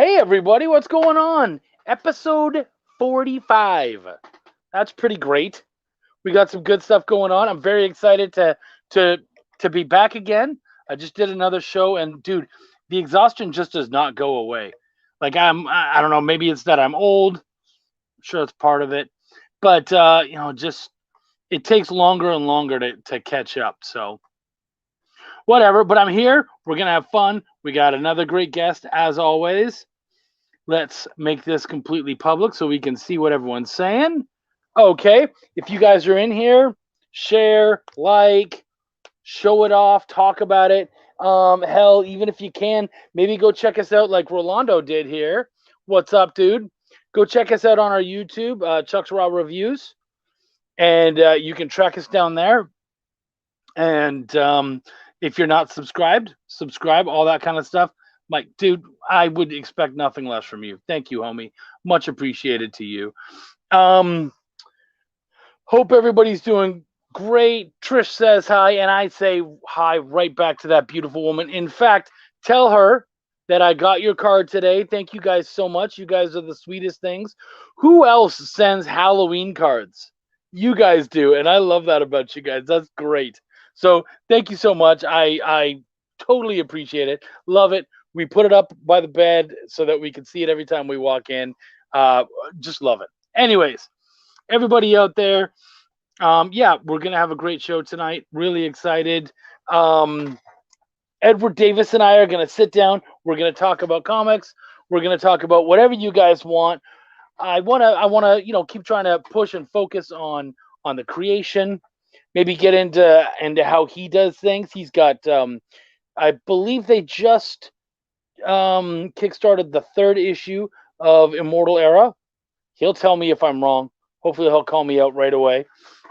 Hey everybody, what's going on? Episode 45. That's pretty great. We got some good stuff going on. I'm very excited to to be back again. I just did another show and dude, the exhaustion just does not go away. Like I don't know, maybe it's that I'm old. I'm sure that's part of it. But just it takes longer and longer to catch up. So whatever, but I'm here. We're gonna have fun. We got another great guest as always. Let's make this completely public so we can see what everyone's saying. Okay, if you guys are in here, share, like, show it off, talk about it. Hell, even if you can, maybe go check us out like Rolando did here. What's up, dude? Go check us out on our YouTube, Chuck's Raw Reviews, and you can track us down there. And if you're not subscribed, subscribe, all that kind of stuff. Mike, dude, I would expect nothing less from you. Thank you, homie. Much appreciated to you. Hope everybody's doing great. Trish says hi, and I say hi right back to that beautiful woman. In fact, tell her that I got your card today. Thank you guys so much. You guys are the sweetest things. Who else sends Halloween cards? You guys do, and I love that about you guys. That's great. So thank you so much. I totally appreciate it. Love it. We put it up by the bed so that we can see it every time we walk in. Just love it. Anyways, everybody out there, we're going to have a great show tonight. Really excited. Edward Davis and I are going to sit down. We're going to talk about comics. We're going to talk about whatever you guys want. I want to, keep trying to push and focus on the creation. Maybe get into how he does things. He's got, I believe they just kickstarted the 3rd issue of Immortal Era. He'll tell me if I'm wrong. Hopefully he'll call me out right away.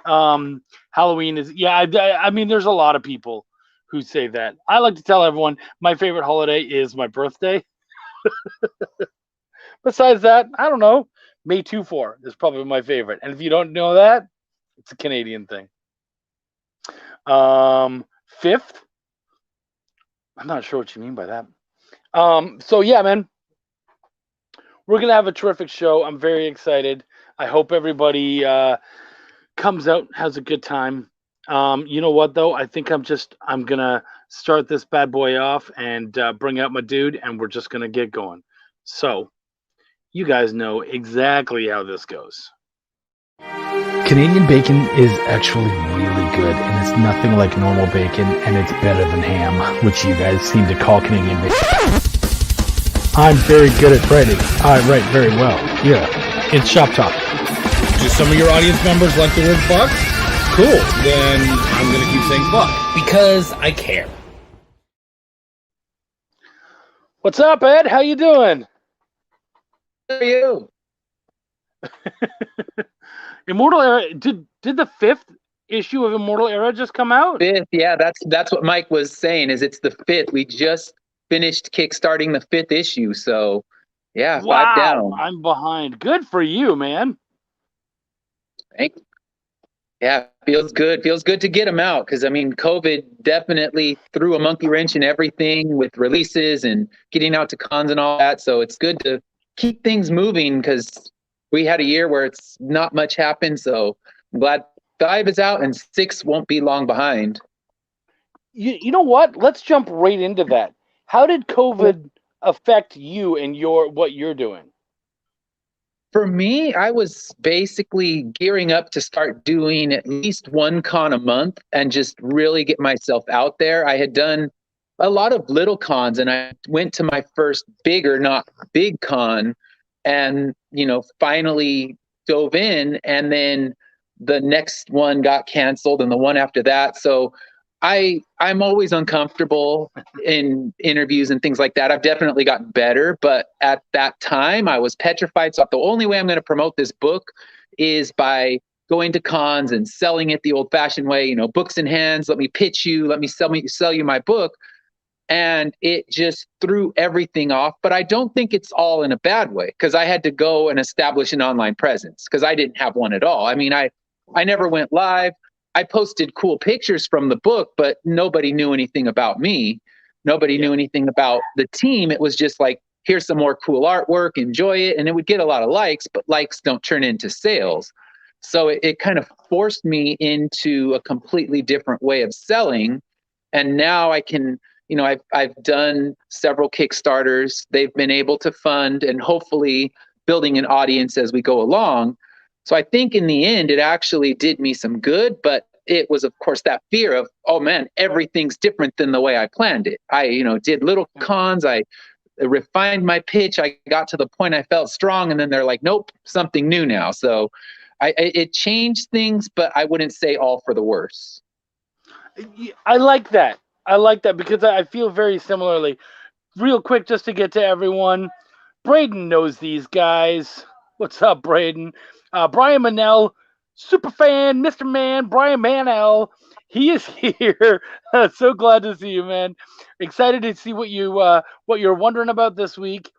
Halloween is, I mean, there's a lot of people who say that. I like to tell everyone my favorite holiday is my birthday. Besides that, I don't know. May 2-4 is probably my favorite. And if you don't know that, it's a Canadian thing. 5th? I'm not sure what you mean by that. So yeah, man, we're going to have a terrific show. I'm very excited. I hope everybody comes out, has a good time. You know what, though? I think I'm going to start this bad boy off and bring out my dude, and we're just going to get going. So you guys know exactly how this goes. Canadian bacon is actually really good, and it's nothing like normal bacon, and it's better than ham, which you guys seem to call Canadian bacon. I'm very good at writing. I write very well. Yeah, it's Shop Talk. Do some of your audience members like the word fuck? Cool. Then I'm going to keep saying fuck because I care. What's up, Ed? How you doing? How are you? Immortal Era, did the 5th issue of Immortal Era just come out? 5th, yeah, that's what Mike was saying. Is it's the 5th? We just finished kickstarting the 5th issue, so yeah, wow, 5 down. I'm behind. Good for you, man. Thanks. Yeah, feels good. Feels good to get them out because I mean, COVID definitely threw a monkey wrench in everything with releases and getting out to cons and all that. So it's good to keep things moving because we had a year where it's not much happened. So I'm glad 5 is out and 6 won't be long behind. You know what? Let's jump right into that. How did COVID affect you and what you're doing? For me, I was basically gearing up to start doing at least 1 con a month and just really get myself out there. I had done a lot of little cons and I went to my first bigger, not big con, and finally dove in, and then the next one got canceled and the one after that. So I'm always uncomfortable in interviews and things like that. I've definitely gotten better, but at that time I was petrified. So the only way I'm going to promote this book is by going to cons and selling it the old fashioned way, books in hands, let me pitch you, let me sell you my book. And it just threw everything off. But I don't think it's all in a bad way because I had to go and establish an online presence because I didn't have one at all. I mean, I never went live. I posted cool pictures from the book, but nobody knew anything about me. Nobody knew anything about the team. It was just like here's some more cool artwork, enjoy it. And it would get a lot of likes, but likes don't turn into sales. So it kind of forced me into a completely different way of selling. And now I can, I've done several Kickstarters. They've been able to fund and hopefully building an audience as we go along. So I think in the end, it actually did me some good, but it was, of course, that fear of, oh man, everything's different than the way I planned it. I, did little cons. I refined my pitch. I got to the point I felt strong, and then they're like, nope, something new now. So it changed things, but I wouldn't say all for the worse. I like that. I like that because I feel very similarly. Real quick, just to get to everyone, Braden knows these guys. What's up, Braden? Brian Manell, super fan, Mr. Man, Brian Manell. He is here. So glad to see you, man. Excited to see what you're wondering about this week.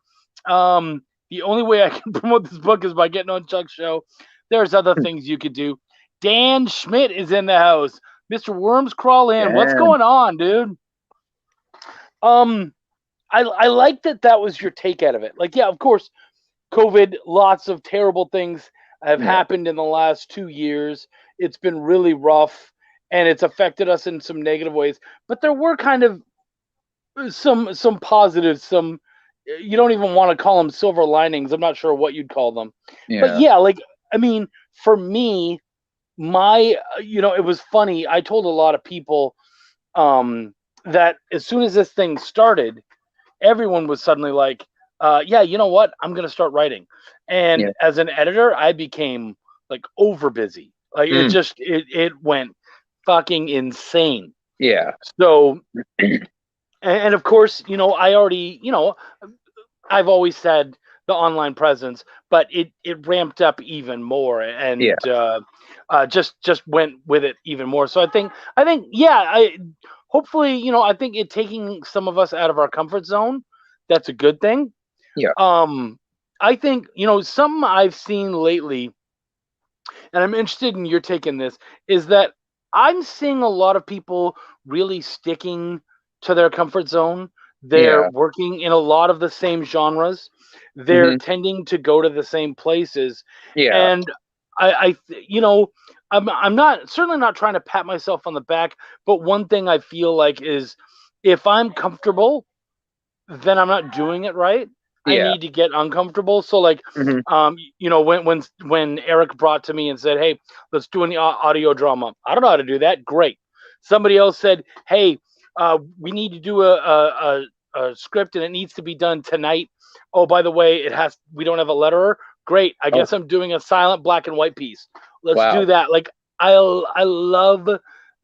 The only way I can promote this book is by getting on Chuck's show. There's other things you could do. Dan Schmidt is in the house. Mr. Worms Crawl In. Yeah. What's going on, dude? I like that was your take out of it. Like, yeah, of course, COVID, lots of terrible things have happened in the last 2 years. It's been really rough, and it's affected us in some negative ways. But there were kind of some positives, some, you don't even want to call them silver linings. I'm not sure what you'd call them. Yeah. But yeah, like, I mean, for me, it was funny. I told a lot of people that as soon as this thing started, everyone was suddenly like, yeah, you know what? I'm going to start writing. And as an editor, I became like over busy. Like it went fucking insane. Yeah. So, and of course, I already, I've always said the online presence, but it ramped up even more and just went with it even more. So I think hopefully, I think it taking some of us out of our comfort zone, that's a good thing. Yeah. I think, some I've seen lately, and I'm interested in your take in this, is that I'm seeing a lot of people really sticking to their comfort zone. They're working in a lot of the same genres. They're tending to go to the same places. Yeah. And I'm certainly not trying to pat myself on the back, but one thing I feel like is if I'm comfortable, then I'm not doing it right. I need to get uncomfortable. So like, when Eric brought to me and said, hey, let's do an audio drama. I don't know how to do that. Great. Somebody else said, hey, we need to do a script and it needs to be done tonight. Oh, by the way, we don't have a letterer. Great. I guess I'm doing a silent black and white piece. Let's do that. Like I love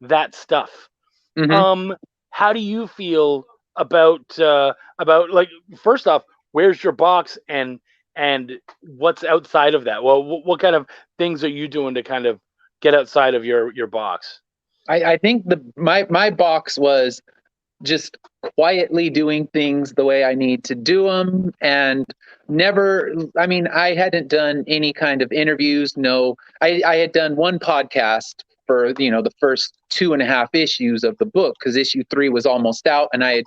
that stuff. How do you feel about like, first off, where's your box and what's outside of that? Well, what kind of things are you doing to kind of get outside of your box? I think my box was just quietly doing things the way I need to do them, and I hadn't done any kind of interviews. No, I had done one podcast for, the first 2.5 issues of the book, because issue 3 was almost out and I had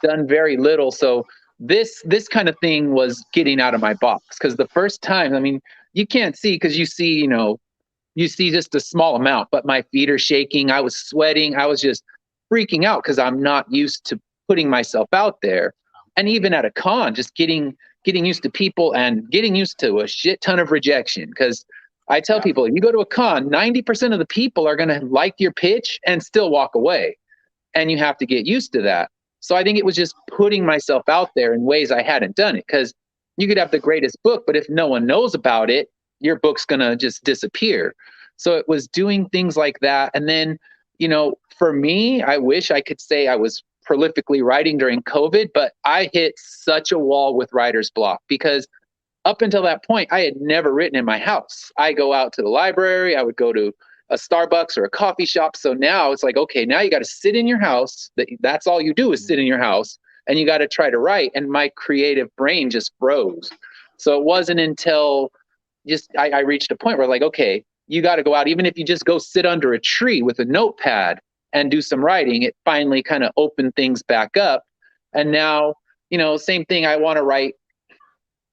done very little. So this kind of thing was getting out of my box, because the first time, you can't see, because you see just a small amount, but my feet are shaking. I was sweating. I was just freaking out because I'm not used to putting myself out there. And even at a con, just getting used to people and getting used to a shit ton of rejection. Because I tell people, you go to a con, 90% of the people are going to like your pitch and still walk away. And you have to get used to that. So I think it was just putting myself out there in ways I hadn't done it. Because you could have the greatest book, but if no one knows about it, your book's going to just disappear. So it was doing things like that. And then, for me, I wish I could say I was prolifically writing during COVID, but I hit such a wall with writer's block, because up until that point, I had never written in my house. I go out to the library. I would go to a Starbucks or a coffee shop. So now it's like, okay, now you got to sit in your house. That's all you do is sit in your house, and you got to try to write. And my creative brain just froze. So it wasn't until I reached a point where, like, okay, you got to go out. Even if you just go sit under a tree with a notepad and do some writing, it finally kind of opened things back up. And now, same thing. I want to write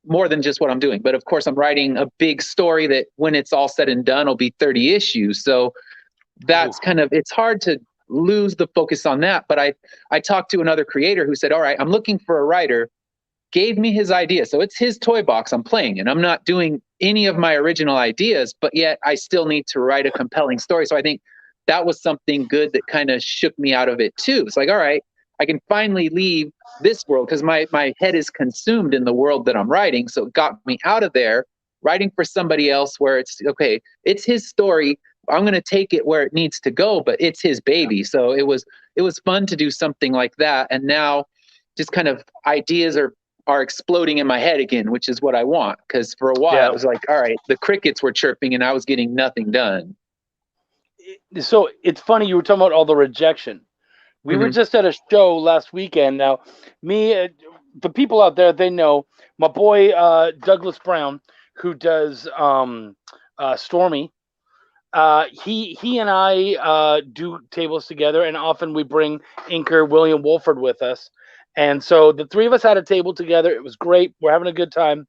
more than just what I'm doing. But of course, I'm writing a big story that when it's all said and done, will be 30 issues. So that's it's hard to lose the focus on that. But I talked to another creator who said, all right, I'm looking for a writer, gave me his idea. So it's his toy box I'm playing, and I'm not doing any of my original ideas, but yet I still need to write a compelling story. So I think that was something good that kind of shook me out of it too. It's like, all right, I can finally leave this world because my head is consumed in the world that I'm writing. So it got me out of there, writing for somebody else where it's, okay, it's his story. I'm going to take it where it needs to go, but it's his baby. So it was fun to do something like that. And now just kind of ideas are exploding in my head again, which is what I want. Because for a while it was like, all right, the crickets were chirping and I was getting nothing done. So it's funny you were talking about all the rejection. We were just at a show last weekend. Now, the people out there, they know my boy Douglas Brown, who does Stormy. He and I do tables together, and often we bring inker William Wolford with us. And so the three of us had a table together. It was great. We're having a good time.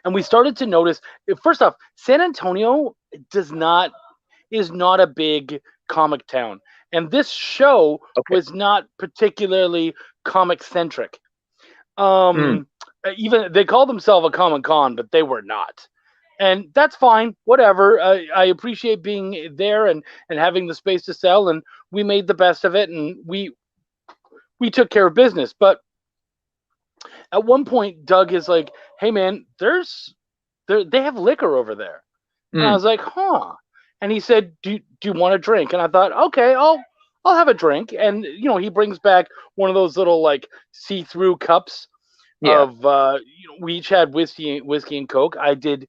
And we started to notice, first off, San Antonio is not a big comic town. And this show was not particularly comic centric. Even they call themselves a Comic Con, but they were not. And that's fine, whatever. I appreciate being there and having the space to sell, and we made the best of it, and we took care of business. But at one point, Doug is like, "Hey, man, they have liquor over there." And I was like, "Huh." And he said, "Do you want a drink?" And I thought, "Okay, I'll have a drink." And he brings back one of those little like see-through cups of we each had whiskey and Coke. I did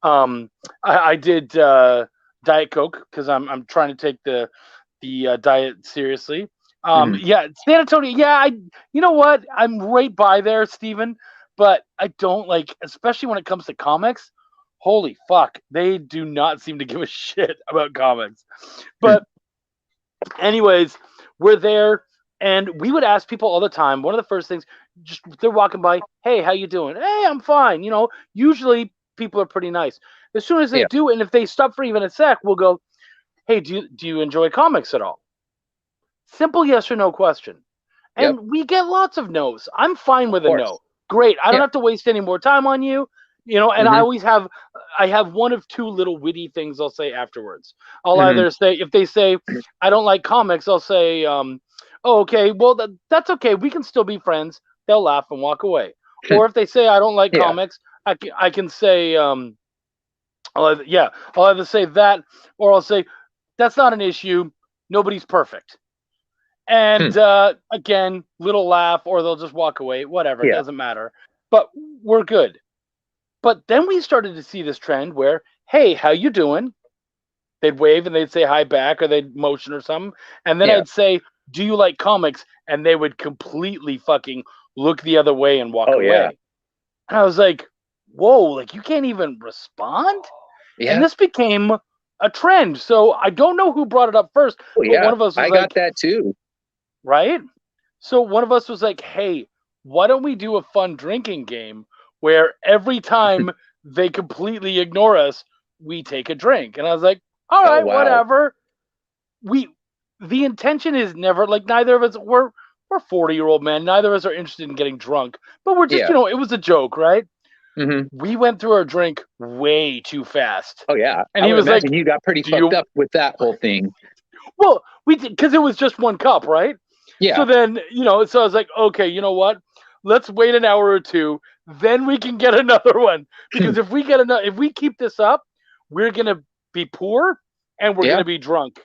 I did Diet Coke because I'm trying to take the diet seriously. Yeah, San Antonio. Yeah, you know what? I'm right by there, Steven, but I don't like, especially when it comes to comics. Holy fuck, they do not seem to give a shit about comics. But anyways, we're there, and we would ask people all the time. One of the first things, just they're walking by, "Hey, how you doing?" "Hey, I'm fine." Usually people are pretty nice. As soon as they do, and if they stop for even a sec, we'll go, "Hey, do you enjoy comics at all?" Simple yes or no question. And we get lots of no's. I'm fine with a no. Great. I don't have to waste any more time on you. And I always have one of two little witty things I'll say afterwards. I'll either say, if they say, "I don't like comics," I'll say, "Oh, okay, well, that's okay. We can still be friends." They'll laugh and walk away. Or if they say, "I don't like comics," I can say, I'll either say that, or I'll say, "That's not an issue. Nobody's perfect." And again, little laugh, or they'll just walk away. Whatever, it doesn't matter. But we're good. But then we started to see this trend where, "Hey, how you doing?" They'd wave and they'd say hi back, or they'd motion or something. And then I'd say, "Do you like comics?" And they would completely fucking look the other way and walk away. Yeah. And I was like, whoa, like you can't even respond? Yeah. And this became a trend. So I don't know who brought it up first. Oh, yeah. But one of us was I got that too. Right? So one of us was like, "Hey, why don't we do a fun drinking game where every time they completely ignore us, we take a drink?" And I was like, "All right, whatever." The intention is never, like, neither of us, we're 40-year-old men. Neither of us are interested in getting drunk, but we're just, it was a joke, right? We went through our drink way too fast. Oh yeah. And he was like, "You got pretty fucked up with that whole thing." Well, we did, because it was just one cup, right? Yeah. So then, so I was like, okay, you know what? Let's wait an hour or two, then we can get another one. Because if we keep this up, we're gonna be poor and we're gonna be drunk.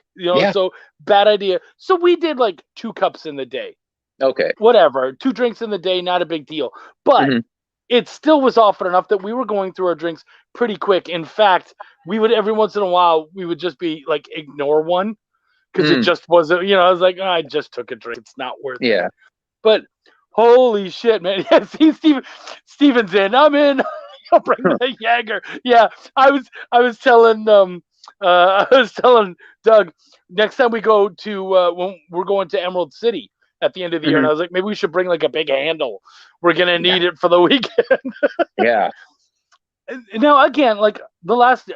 So bad idea. So we did like 2 cups in the day. Okay. Whatever. 2 drinks in the day, not a big deal. But it still was often enough that we were going through our drinks pretty quick. In fact, we would every once in a while just be like, ignore one. Because it just wasn't, I was like, I just took a drink. It's not worth it. But holy shit, man. Yeah, see, Steven's in. I'm in. I'll bring the Jaeger. Yeah, I was telling Doug, next time we go to when we're going to Emerald City, at the end of the year, and I was like, maybe we should bring like a big handle. We're gonna need it for the weekend. Yeah. Now again, like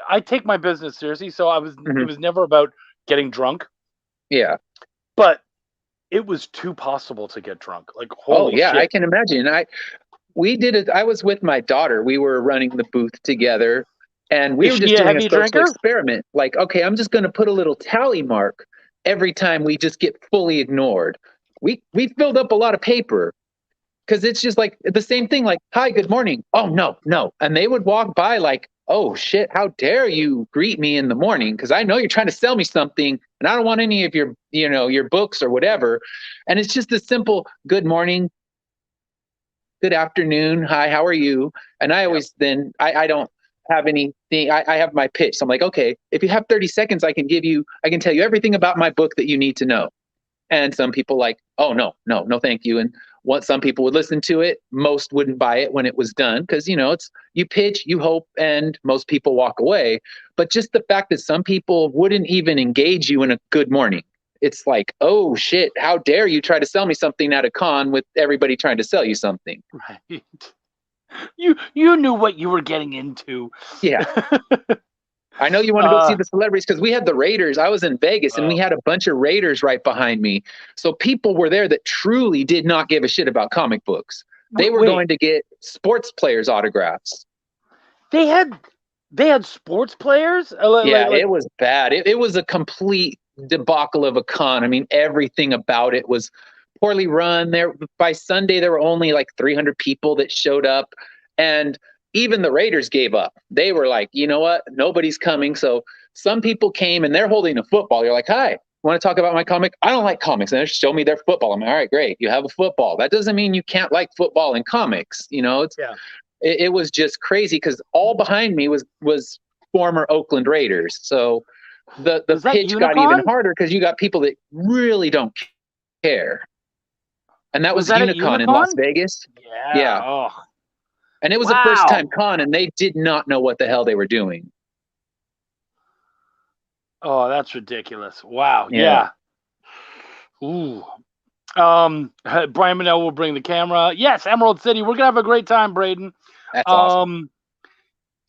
I take my business seriously, so it was never about getting drunk, Yeah. but it was too possible to get drunk. Like, Oh holy yeah, I shit. can imagine. We did it. I was with my daughter. We were running the booth together, and we Is were she just a doing a heavy social drinker? experiment. Like, okay, I'm just going to put a little tally mark every time we just get fully ignored. We filled up a lot of paper because it's just like the same thing. Like, hi, good morning. Oh no, no, and they would walk by like, oh shit, how dare you greet me in the morning? Because I know you're trying to sell me something, and I don't want any of your your books or whatever. And it's just a simple good morning, good afternoon, hi, how are you? And I always then I don't have anything. I have my pitch. So I'm like, okay, if you have 30 seconds, I can tell you everything about my book that you need to know. And some people like, oh no, no, no, thank you. And some people would listen to it. Most wouldn't buy it when it was done because it's you pitch, you hope, and most people walk away. But just the fact that some people wouldn't even engage you in a good morning. It's like, oh shit, how dare you try to sell me something at a con with everybody trying to sell you something. Right. You knew what you were getting into. Yeah. I know you want to go see the celebrities because we had the Raiders. I was in Vegas and we had a bunch of Raiders right behind me. So people were there that truly did not give a shit about comic books. They were going to get sports players' autographs. They had sports players? It was bad. It was a complete debacle of a con. I mean, everything about it was poorly run. By Sunday, there were only like 300 people that showed up. And even the Raiders gave up. They were like, you know what? Nobody's coming. So some people came and they're holding a football. You're like, hi, want to talk about my comic? I don't like comics. And they show me their football. I'm like, all right, great. You have a football. That doesn't mean you can't like football and comics. It was just crazy because all behind me was former Oakland Raiders. So the pitch got even harder because you got people that really don't care. And that was Unicon in Las Vegas. Yeah. Oh. And it was a first-time con, and they did not know what the hell they were doing. Oh, that's ridiculous! Wow. Yeah. Ooh. Brian Manel will bring the camera. Yes, Emerald City. We're gonna have a great time, Braden. That's awesome.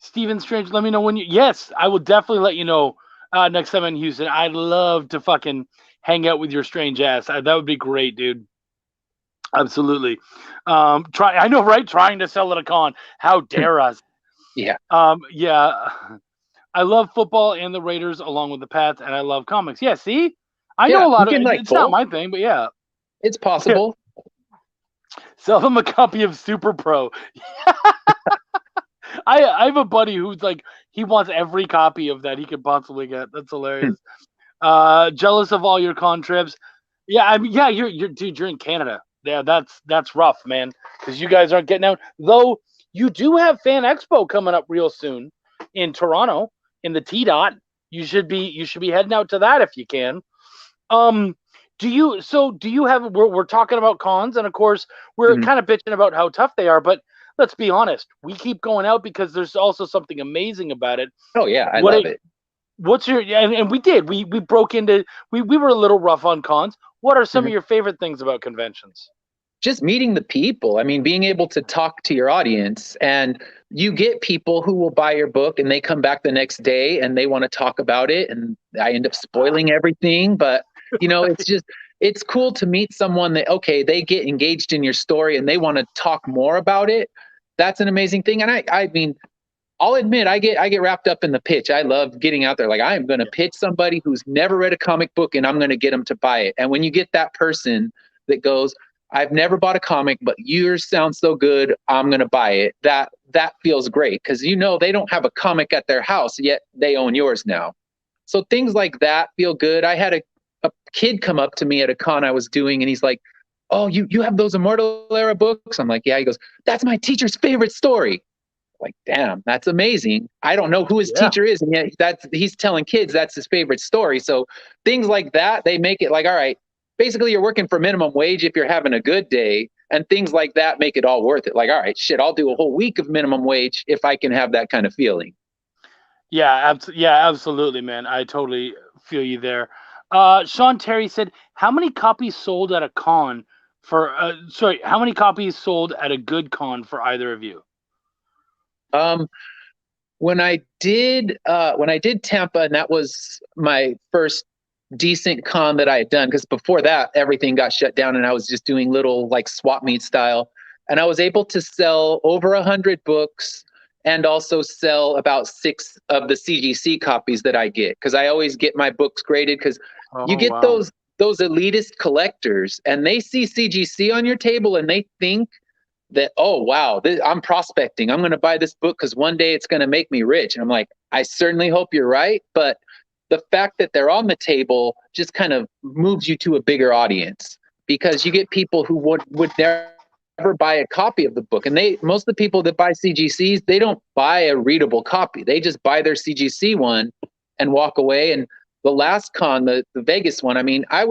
Steven Strange, let me know when you. Yes, I will definitely let you know next time in Houston. I'd love to fucking hang out with your strange ass. That would be great, dude. Absolutely. I know, right? Trying to sell at a con. How dare us? Yeah. Yeah. I love football and the Raiders along with the Pats, and I love comics. Yeah, see? I know a lot of it. It's not my thing, but yeah. It's possible. Sell them a copy of Super Pro. I have a buddy who's like, he wants every copy of that he could possibly get. That's hilarious. Jealous of all your con trips. Yeah, you're in Canada. Yeah, that's rough, man, because you guys aren't getting out. Though you do have Fan Expo coming up real soon in Toronto in the T-Dot. You should be heading out to that if you can. Do you have? We're talking about cons, and of course we're kind of bitching about how tough they are, but let's be honest, we keep going out because there's also something amazing about it. Oh yeah, I love it. What's your and we broke into we were a little rough on cons. What are some of your favorite things about conventions? Just meeting the people. I mean, being able to talk to your audience, and you get people who will buy your book and they come back the next day and they want to talk about it, and I end up spoiling everything. But it's cool to meet someone that, okay, they get engaged in your story and they want to talk more about it. That's an amazing thing. And I mean, I'll admit, I get wrapped up in the pitch. I love getting out there. Like, I am going to pitch somebody who's never read a comic book and I'm going to get them to buy it. And when you get that person that goes, I've never bought a comic, but yours sounds so good, I'm going to buy it. That feels great because they don't have a comic at their house, yet they own yours now. So things like that feel good. I had a kid come up to me at a con I was doing, and he's like, oh, you have those Immortal era books? I'm like, yeah. He goes, that's my teacher's favorite story. Like, damn, that's amazing. I don't know who his teacher is, and yet he's telling kids that's his favorite story. So things like that, they make it like, all right, basically you're working for minimum wage if you're having a good day, and things like that make it all worth it. Like, all right, shit, I'll do a whole week of minimum wage if I can have that kind of feeling. Yeah, absolutely, man. I totally feel you there. Sean Terry said, "How many copies sold at a con for? How many copies sold at a good con for either of you?" Um, when I did Tampa, and that was my first decent con that I had done, because before that everything got shut down and I was just doing little like swap meet style, and I was able to sell over 100 books and also sell about 6 of the CGC copies that I get, because I always get my books graded, because you Oh get wow! those elitist collectors and they see CGC on your table and they think that, oh wow, I'm prospecting, I'm going to buy this book because one day it's going to make me rich. And I'm like, I certainly hope you're right, but the fact that they're on the table just kind of moves you to a bigger audience, because you get people who would never buy a copy of the book. And most of the people that buy CGCs, they don't buy a readable copy, they just buy their CGC one and walk away. And the last con, the Vegas one, I mean, I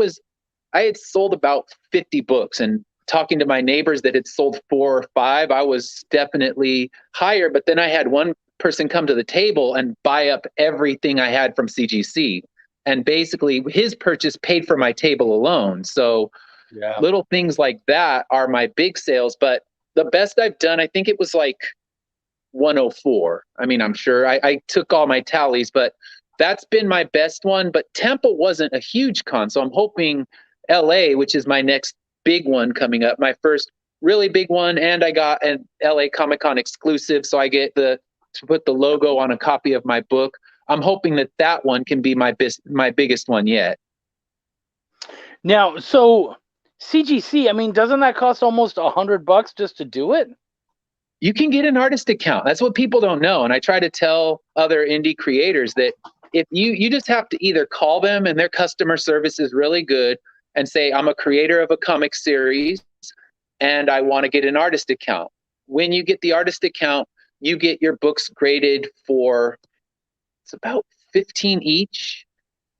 had sold about 50 books, and talking to my neighbors that had sold 4 or 5, I was definitely higher. But then I had one person come to the table and buy up everything I had from CGC. And basically his purchase paid for my table alone. So Yeah. little things like that are my big sales. But the best I've done, I think it was like 104. I mean, I'm sure I took all my tallies, but that's been my best one. But Temple wasn't a huge con. So I'm hoping LA, which is my next big one coming up, my first really big one, and I got an LA Comic Con exclusive, so I get to put the logo on a copy of my book. I'm hoping that one can be my biggest one yet. Now, so CGC, I mean, doesn't that cost almost $100 just to do it? You can get an artist account. That's what people don't know, and I try to tell other indie creators that if you just have to either call them, and their customer service is really good, and say, I'm a creator of a comic series and I want to get an artist account. When you get the artist account, you get your books graded for, it's about 15 each.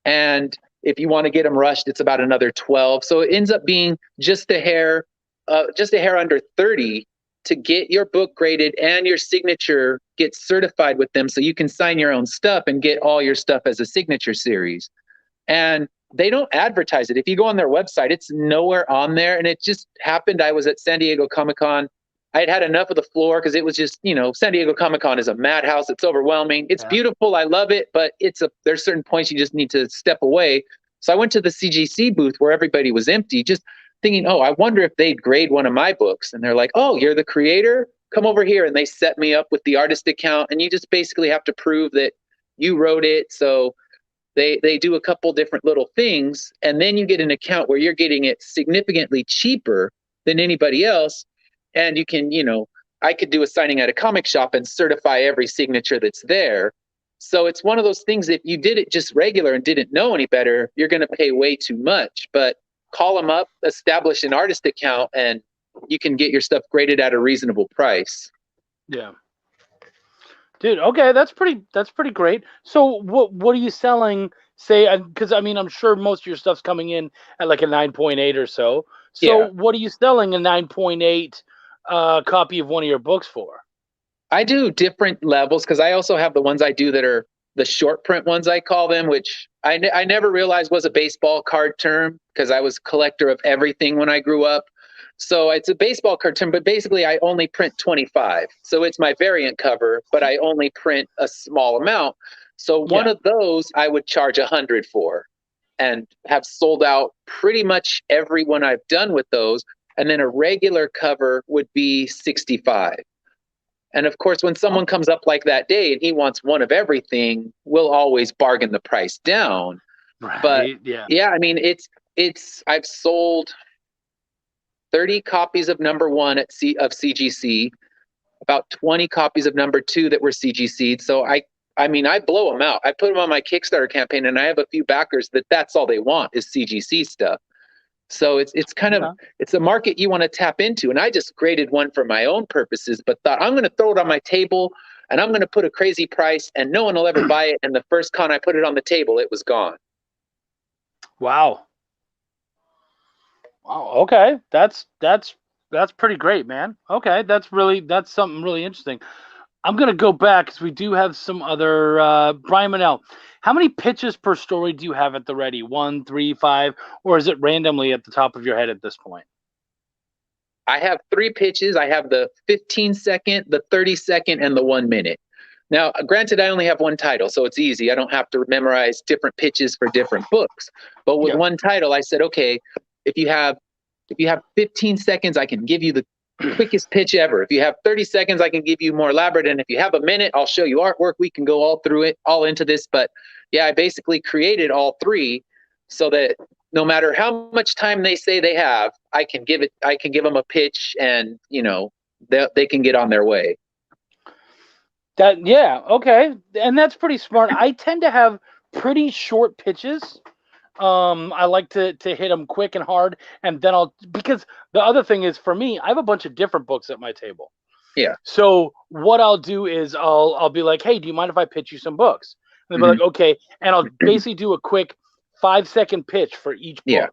And if you want to get them rushed, it's about another 12. So it ends up being just a hair under 30 to get your book graded, and your signature gets certified with them, so you can sign your own stuff and get all your stuff as a signature series. And they don't advertise it. If you go on their website, it's nowhere on there. And it just happened, I was at San Diego Comic-Con. I had enough of the floor, because it was just, San Diego Comic-Con is a madhouse. It's overwhelming. It's beautiful. I love it. But there's certain points you just need to step away. So I went to the CGC booth where everybody was empty, just thinking, oh, I wonder if they'd grade one of my books. And they're like, oh, you're the creator? Come over here. And they set me up with the artist account. And you just basically have to prove that you wrote it. So they do a couple different little things, and then you get an account where you're getting it significantly cheaper than anybody else. And you can, I could do a signing at a comic shop and certify every signature that's there. So it's one of those things that if you did it just regular and didn't know any better, you're going to pay way too much. But call them up, establish an artist account, and you can get your stuff graded at a reasonable price. Yeah. Dude, okay, that's pretty great. So what are you selling? Say, because I mean, I'm sure most of your stuff's coming in at like a 9.8 or so. So Yeah. what are you selling a 9.8 copy of one of your books for? I do different levels, because I also have the ones I do that are the short print ones, I call them, which I never realized was a baseball card term, because I was a collector of everything when I grew up. So it's a baseball card term, but basically I only print 25. So it's my variant cover, but I only print a small amount. So one of those I would charge 100 for, and have sold out pretty much every one I've done with those. And then a regular cover would be 65. And of course, when someone comes up like that day and he wants one of everything, we'll always bargain the price down. Right. But yeah, I mean, I've sold 30 copies of #1 of CGC, about 20 copies of #2 that were CGC'd. So I mean, I blow them out. I put them on my Kickstarter campaign, and I have a few backers that's all they want is CGC stuff. So it's kind of, it's a market you want to tap into. And I just graded one for my own purposes, but thought I'm going to throw it on my table and I'm going to put a crazy price and no one will ever buy it. And the first con I put it on the table, it was gone. Wow. Wow. Okay. That's pretty great, man. Okay. That's something really interesting. I'm going to go back because we do have some other. Brian Manel, how many pitches per story do you have at the ready? 1, 3, 5, or is it randomly at the top of your head at this point? I have 3 pitches. I have the 15-second, the 30-second, and the 1 minute. Now, granted, I only have one title, so it's easy. I don't have to memorize different pitches for different books. But with one title, I said, okay, if you have 15 seconds, I can give you the quickest pitch ever. If you have 30 seconds, I can give you more elaborate. And if you have a minute, I'll show you artwork. We can go all through it, all into this. But yeah, I basically created all 3 so that no matter how much time they say they have, I can give them a pitch, and they can get on their way. Okay, and that's pretty smart. I tend to have pretty short pitches. I like to hit them quick and hard, and then because the other thing is, for me, I have a bunch of different books at my table. Yeah. So what I'll do is I'll be like, hey, do you mind if I pitch you some books? And they'll be like, okay, and I'll basically do a quick 5-second pitch for each book. Yeah.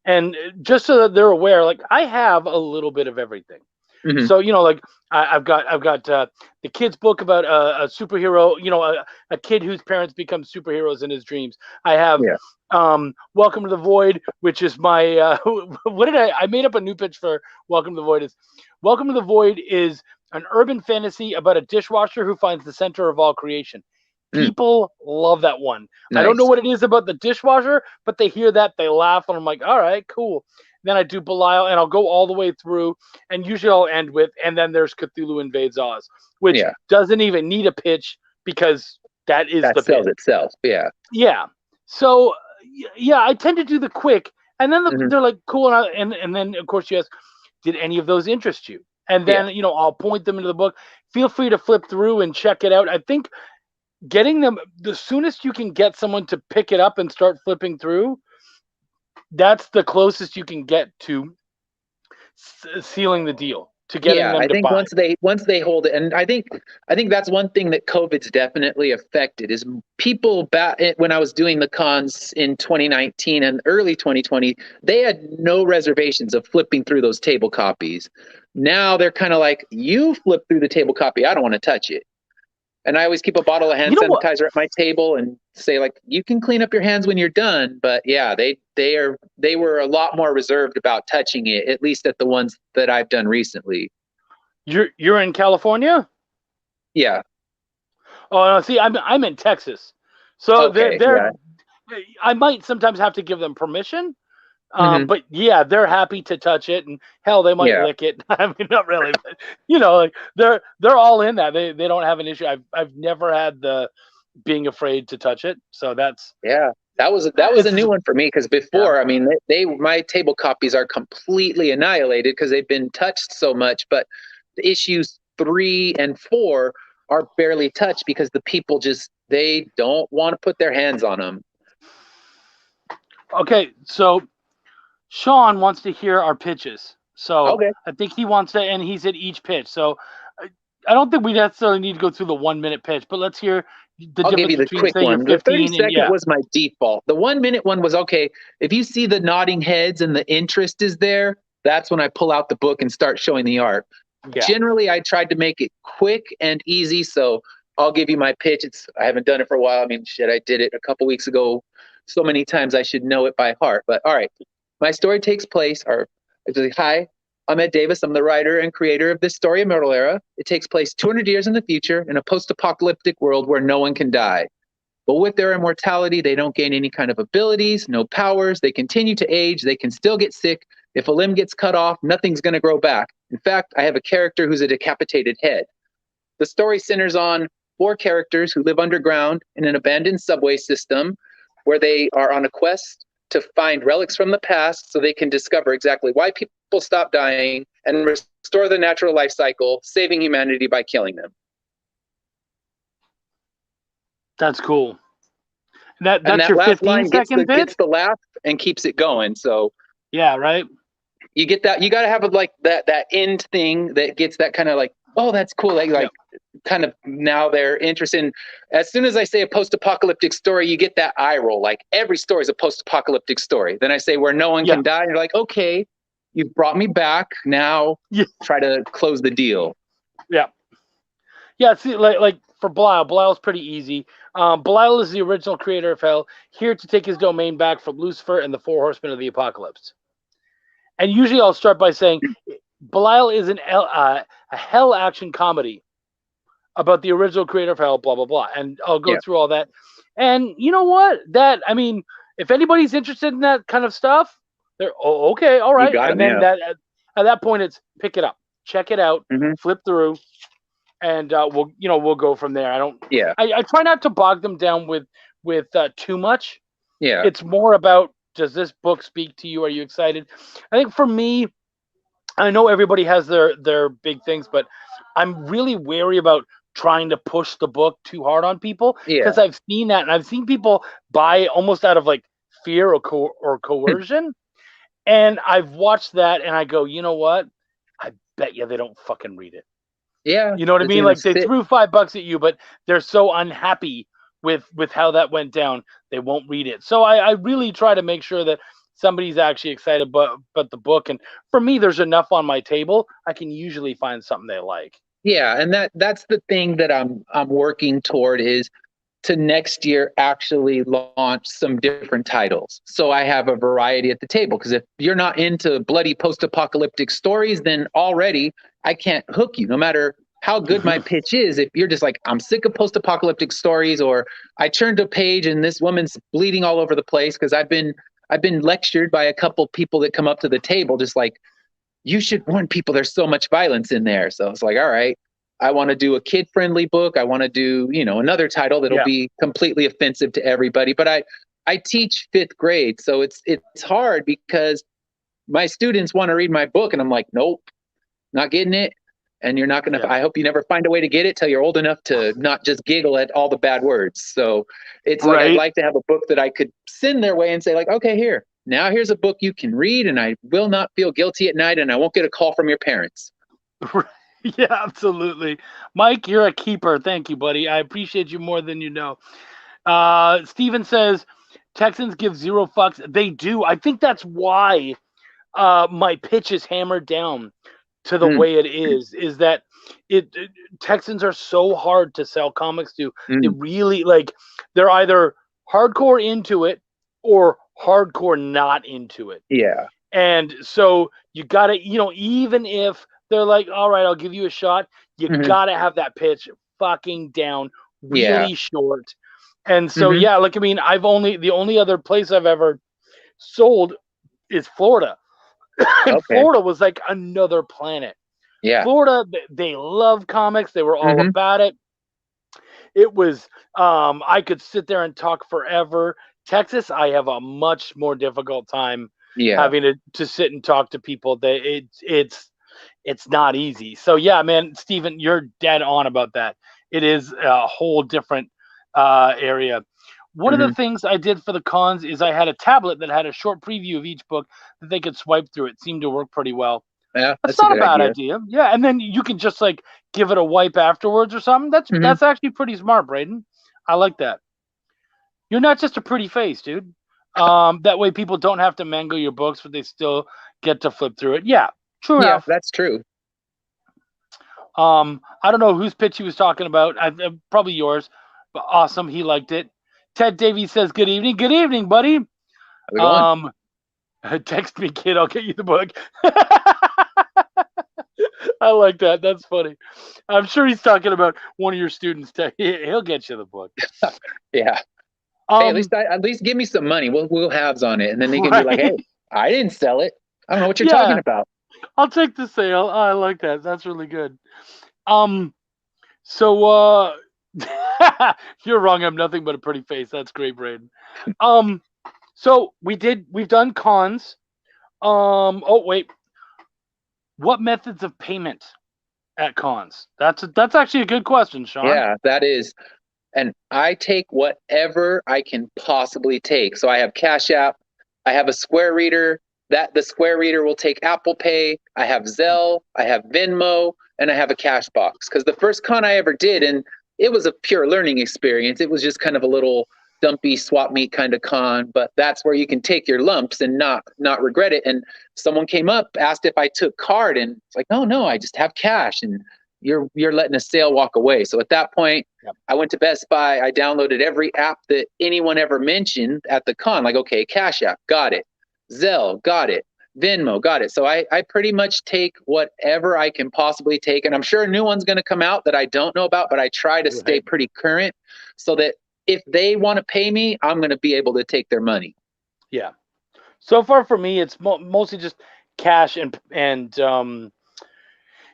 And just so that they're aware, like, I have a little bit of everything. So like I've got the kids book about a superhero, a kid whose parents become superheroes in his dreams. I have Welcome to the Void, which is my I made up a new pitch for Welcome to the Void. Welcome to the Void is an urban fantasy about a dishwasher who finds the center of all creation. People love that one. Nice. I don't know what it is about the dishwasher, but they hear that, they laugh, and I'm like, all right, cool. Then I do Belial, and I'll go all the way through, and usually I'll end with, and then there's Cthulhu Invades Oz, which doesn't even need a pitch because that the sells pitch itself. Yeah. Yeah. So, I tend to do the quick, and then they're like, cool, and then, of course, you ask, did any of those interest you? And then, I'll point them into the book. Feel free to flip through and check it out. I think getting them, the soonest you can get someone to pick it up and start flipping through, that's the closest you can get to sealing the deal, to getting them to buy. I think once they hold it, and I think that's one thing that COVID's definitely affected is people when I was doing the cons in 2019 and early 2020, they had no reservations of flipping through those table copies. Now they're kind of like, you flip through the table copy, I don't want to touch it. And I always keep a bottle of hand sanitizer at my table and say, like, you can clean up your hands when you're done. But yeah, they were a lot more reserved about touching it, at least at the ones that I've done recently. You're in California? Yeah. Oh, no, see, I'm in Texas, so I might sometimes have to give them permission. But yeah, they're happy to touch it, and hell, they might lick it. I mean, not really, but like they're all in that. They don't have an issue. I've never had the being afraid to touch it. So that's that was a new one for me, because before, I mean, my table copies are completely annihilated because they've been touched so much. But the issues 3 and 4 are barely touched because the people they don't want to put their hands on them. Okay, so Sean wants to hear our pitches. So I think he wants to, and he's at each pitch. So I don't think we necessarily need to go through the 1 minute pitch, but let's hear the I'll difference give you the between, quick say, one. your 15 the 30-second and, was my default. The 1 minute one was, okay, if you see the nodding heads and the interest is there, that's when I pull out the book and start showing the art. Generally, I tried to make it quick and easy, so I'll give you my pitch. I haven't done it for a while. I mean, I did it a couple weeks ago so many times I should know it by heart. But all right. My story takes place, hi, I'm Ed Davis. I'm the writer and creator of this story, Immortal Era. It takes place 200 years in the future in a post-apocalyptic world where no one can die. But with their immortality, they don't gain any kind of abilities, no powers. They continue to age. They can still get sick. If a limb gets cut off, nothing's going to grow back. In fact, I have a character who's a decapitated head. The story centers on 4 characters who live underground in an abandoned subway system where they are on a quest to find relics from the past so they can discover exactly why people stop dying and restore the natural life cycle, saving humanity by killing them. That's cool. That's your 15-second bit? Gets the laugh and keeps it going. So yeah, right. You get that. You got to have that end thing that gets that kind of like, oh, that's cool. Kind of now they're interested in. As soon as I say a post-apocalyptic story, you get that eye roll. Like, every story is a post-apocalyptic story. Then I say where no one can die, and you're like, okay, you've brought me back. Now try to close the deal. Yeah, see, like for Belial's pretty easy. Belial is the original creator of hell, here to take his domain back from Lucifer and the four horsemen of the apocalypse. And usually I'll start by saying Belial is a hell action comedy about the original creator of hell, blah, blah, blah. And I'll go through all that. And you know what? If anybody's interested in that kind of stuff, they're okay, all right. And then that at that point, it's pick it up, check it out, flip through, and we'll go from there. I try not to bog them down with too much. Yeah. It's more about, does this book speak to you? Are you excited? I think for me, I know everybody has their big things, but I'm really wary about trying to push the book too hard on people, because I've seen that, and I've seen people buy almost out of like fear or coercion. And I've watched that, and I go, you know what? I bet you they don't fucking read it. Yeah. You know what I mean? Like they threw $5 at you, but they're so unhappy with how that went down, they won't read it. So I really try to make sure that somebody's actually excited about the book. And for me, there's enough on my table. I can usually find something they like. Yeah, and that's the thing that I'm working toward, is to next year actually launch some different titles. So I have a variety at the table, because if you're not into bloody post-apocalyptic stories, then already I can't hook you, no matter how good my pitch is. If you're just like, I'm sick of post-apocalyptic stories, or I turned a page and this woman's bleeding all over the place, because I've been lectured by a couple people that come up to the table just like, you should warn people there's so much violence in there. So it's like, all right, I want to do a kid-friendly book. I want to do, another title that'll be completely offensive to everybody. But I teach 5th grade, so it's hard, because my students want to read my book, and I'm like, nope, not getting it. And you're not going to, I hope you never find a way to get it till you're old enough to not just giggle at all the bad words. So it's like, I'd like to have a book that I could send their way and say like, okay, here's a book you can read, and I will not feel guilty at night, and I won't get a call from your parents. Yeah, absolutely. Mike, you're a keeper. Thank you, buddy. I appreciate you more than you know. Steven says, Texans give 0 fucks. They do. I think that's why my pitch is hammered down to the way it is that Texans are so hard to sell comics to. It really, like, they're either hardcore into it or hardcore not into it. Yeah. And so you gotta, even if they're like, all right, I'll give you a shot, you gotta have that pitch fucking down really short. And so the only other place I've ever sold is Florida. Florida was like another planet. Yeah. Florida, they love comics. They were all about it. It was, I could sit there and talk forever. Texas, I have a much more difficult time having to sit and talk to people. It's not easy. So yeah, man, Steven, you're dead on about that. It is a whole different area. One of the things I did for the cons is I had a tablet that had a short preview of each book that they could swipe through. It seemed to work pretty well. Yeah, that's not a bad idea. Yeah, and then you can just like give it a wipe afterwards or something. That's actually pretty smart, Braden. I like that. You're not just a pretty face, dude. That way people don't have to mangle your books, but they still get to flip through it. Yeah, true enough. That's true. I don't know whose pitch he was talking about. Probably yours. But awesome, he liked it. Ted Davies says, good evening. Good evening, buddy. Text me, kid. I'll get you the book. I like that. That's funny. I'm sure he's talking about one of your students. He'll get you the book. Yeah. Hey, at least give me some money. We'll halves on it, and then they can be like, "Hey, I didn't sell it. I don't know what you're talking about." I'll take the sale. I like that. That's really good. So you're wrong. I'm nothing but a pretty face. That's great, Braden. So we've done cons. Oh wait, what methods of payment at cons? That's actually a good question, Sean. Yeah, that is. And I take whatever I can possibly take. So I have Cash App, I have a Square Reader. The Square Reader will take Apple Pay. I have Zelle, I have Venmo, and I have a Cashbox. Because the first con I ever did, and it was a pure learning experience. It was just kind of a little dumpy swap meet kind of con, but that's where you can take your lumps and not regret it. And someone came up, asked if I took card, and it's like, no, I just have cash. And you're letting a sale walk away. So at that point, Yep. I went to Best Buy. I downloaded every app that anyone ever mentioned at the con. Like, okay, Cash App, got it. Zelle, got it. Venmo, got it. So I pretty much take whatever I can possibly take. And I'm sure a new one's going to come out that I don't know about, but I try to stay pretty current so that if they want to pay me, I'm going to be able to take their money. Yeah. So far for me, it's mostly just cash and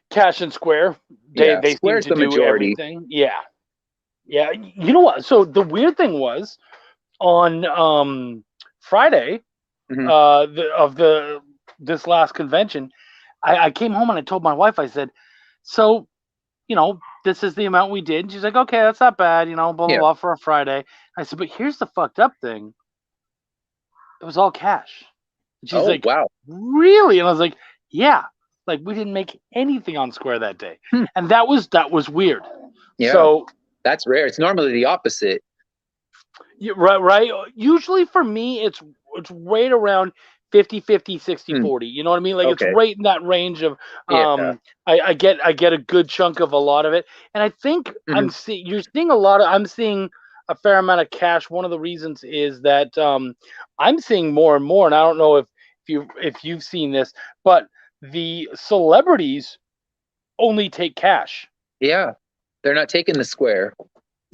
Cash and Square. They seem Square's to the do majority. everything. Yeah. Yeah. You know what? So the weird thing was on Friday this last convention, I came home and I told my wife, I said, so, this is the amount we did. And she's like, okay, that's not bad, blah, blah, blah for a Friday. I said, but here's the fucked up thing. It was all cash. And she's like, wow. Really? And I was like, yeah. Like we didn't make anything on Square that day. And that was weird. Yeah. So that's rare. It's normally the opposite. Right. Usually for me, it's right around 50-50, 60-40. You know what I mean? Like it's right in that range of I get a good chunk of a lot of it. And I think I'm seeing a fair amount of cash. One of the reasons is that I'm seeing more and more, and I don't know if you've seen this, but the celebrities only take cash. Yeah. They're not taking the Square.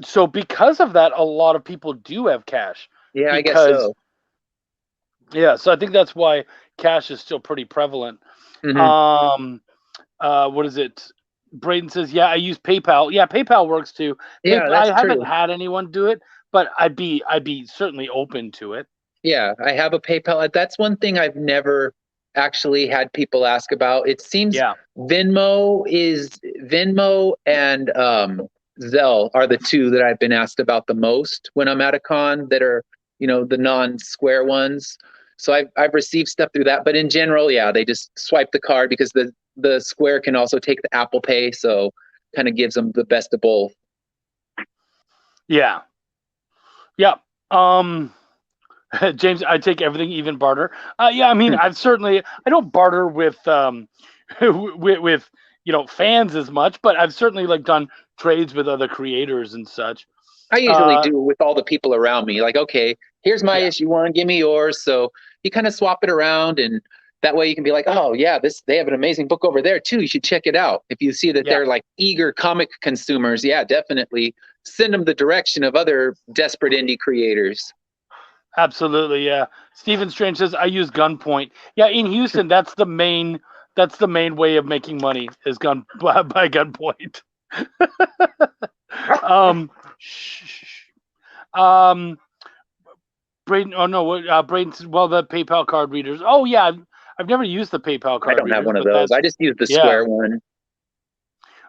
So because of that, a lot of people do have cash. Yeah, I guess so. Yeah, so I think that's why cash is still pretty prevalent. What is it? Braden says, yeah, I use PayPal. Yeah, PayPal works too. Yeah, that's I haven't had anyone do it, but I'd be certainly open to it. Yeah, I have a PayPal. That's one thing I've never actually had people ask about. It seems Venmo and Zelle are the two that I've been asked about the most when I'm at a con that are, the non-Square ones. So I've received stuff through that, but in general, they just swipe the card because the Square can also take the Apple Pay, so kind of gives them the best of both. Yeah. James, I take everything, even barter. I mean, I don't barter with with fans as much, but I've certainly done trades with other creators and such. I usually do with all the people around me. Like, okay, here's my issue one, give me yours. So you kind of swap it around, and that way you can be like, oh yeah, they have an amazing book over there too. You should check it out. If you see that they're eager comic consumers, definitely send them the direction of other desperate indie creators. Absolutely, yeah. Stephen Strange says, I use Gunpoint. Yeah, in Houston, that's the main way of making money is by gunpoint. Braden, Braden says, well, the PayPal card readers. Oh yeah, I've never used the PayPal card readers. I don't have one of those. I just use the Square one.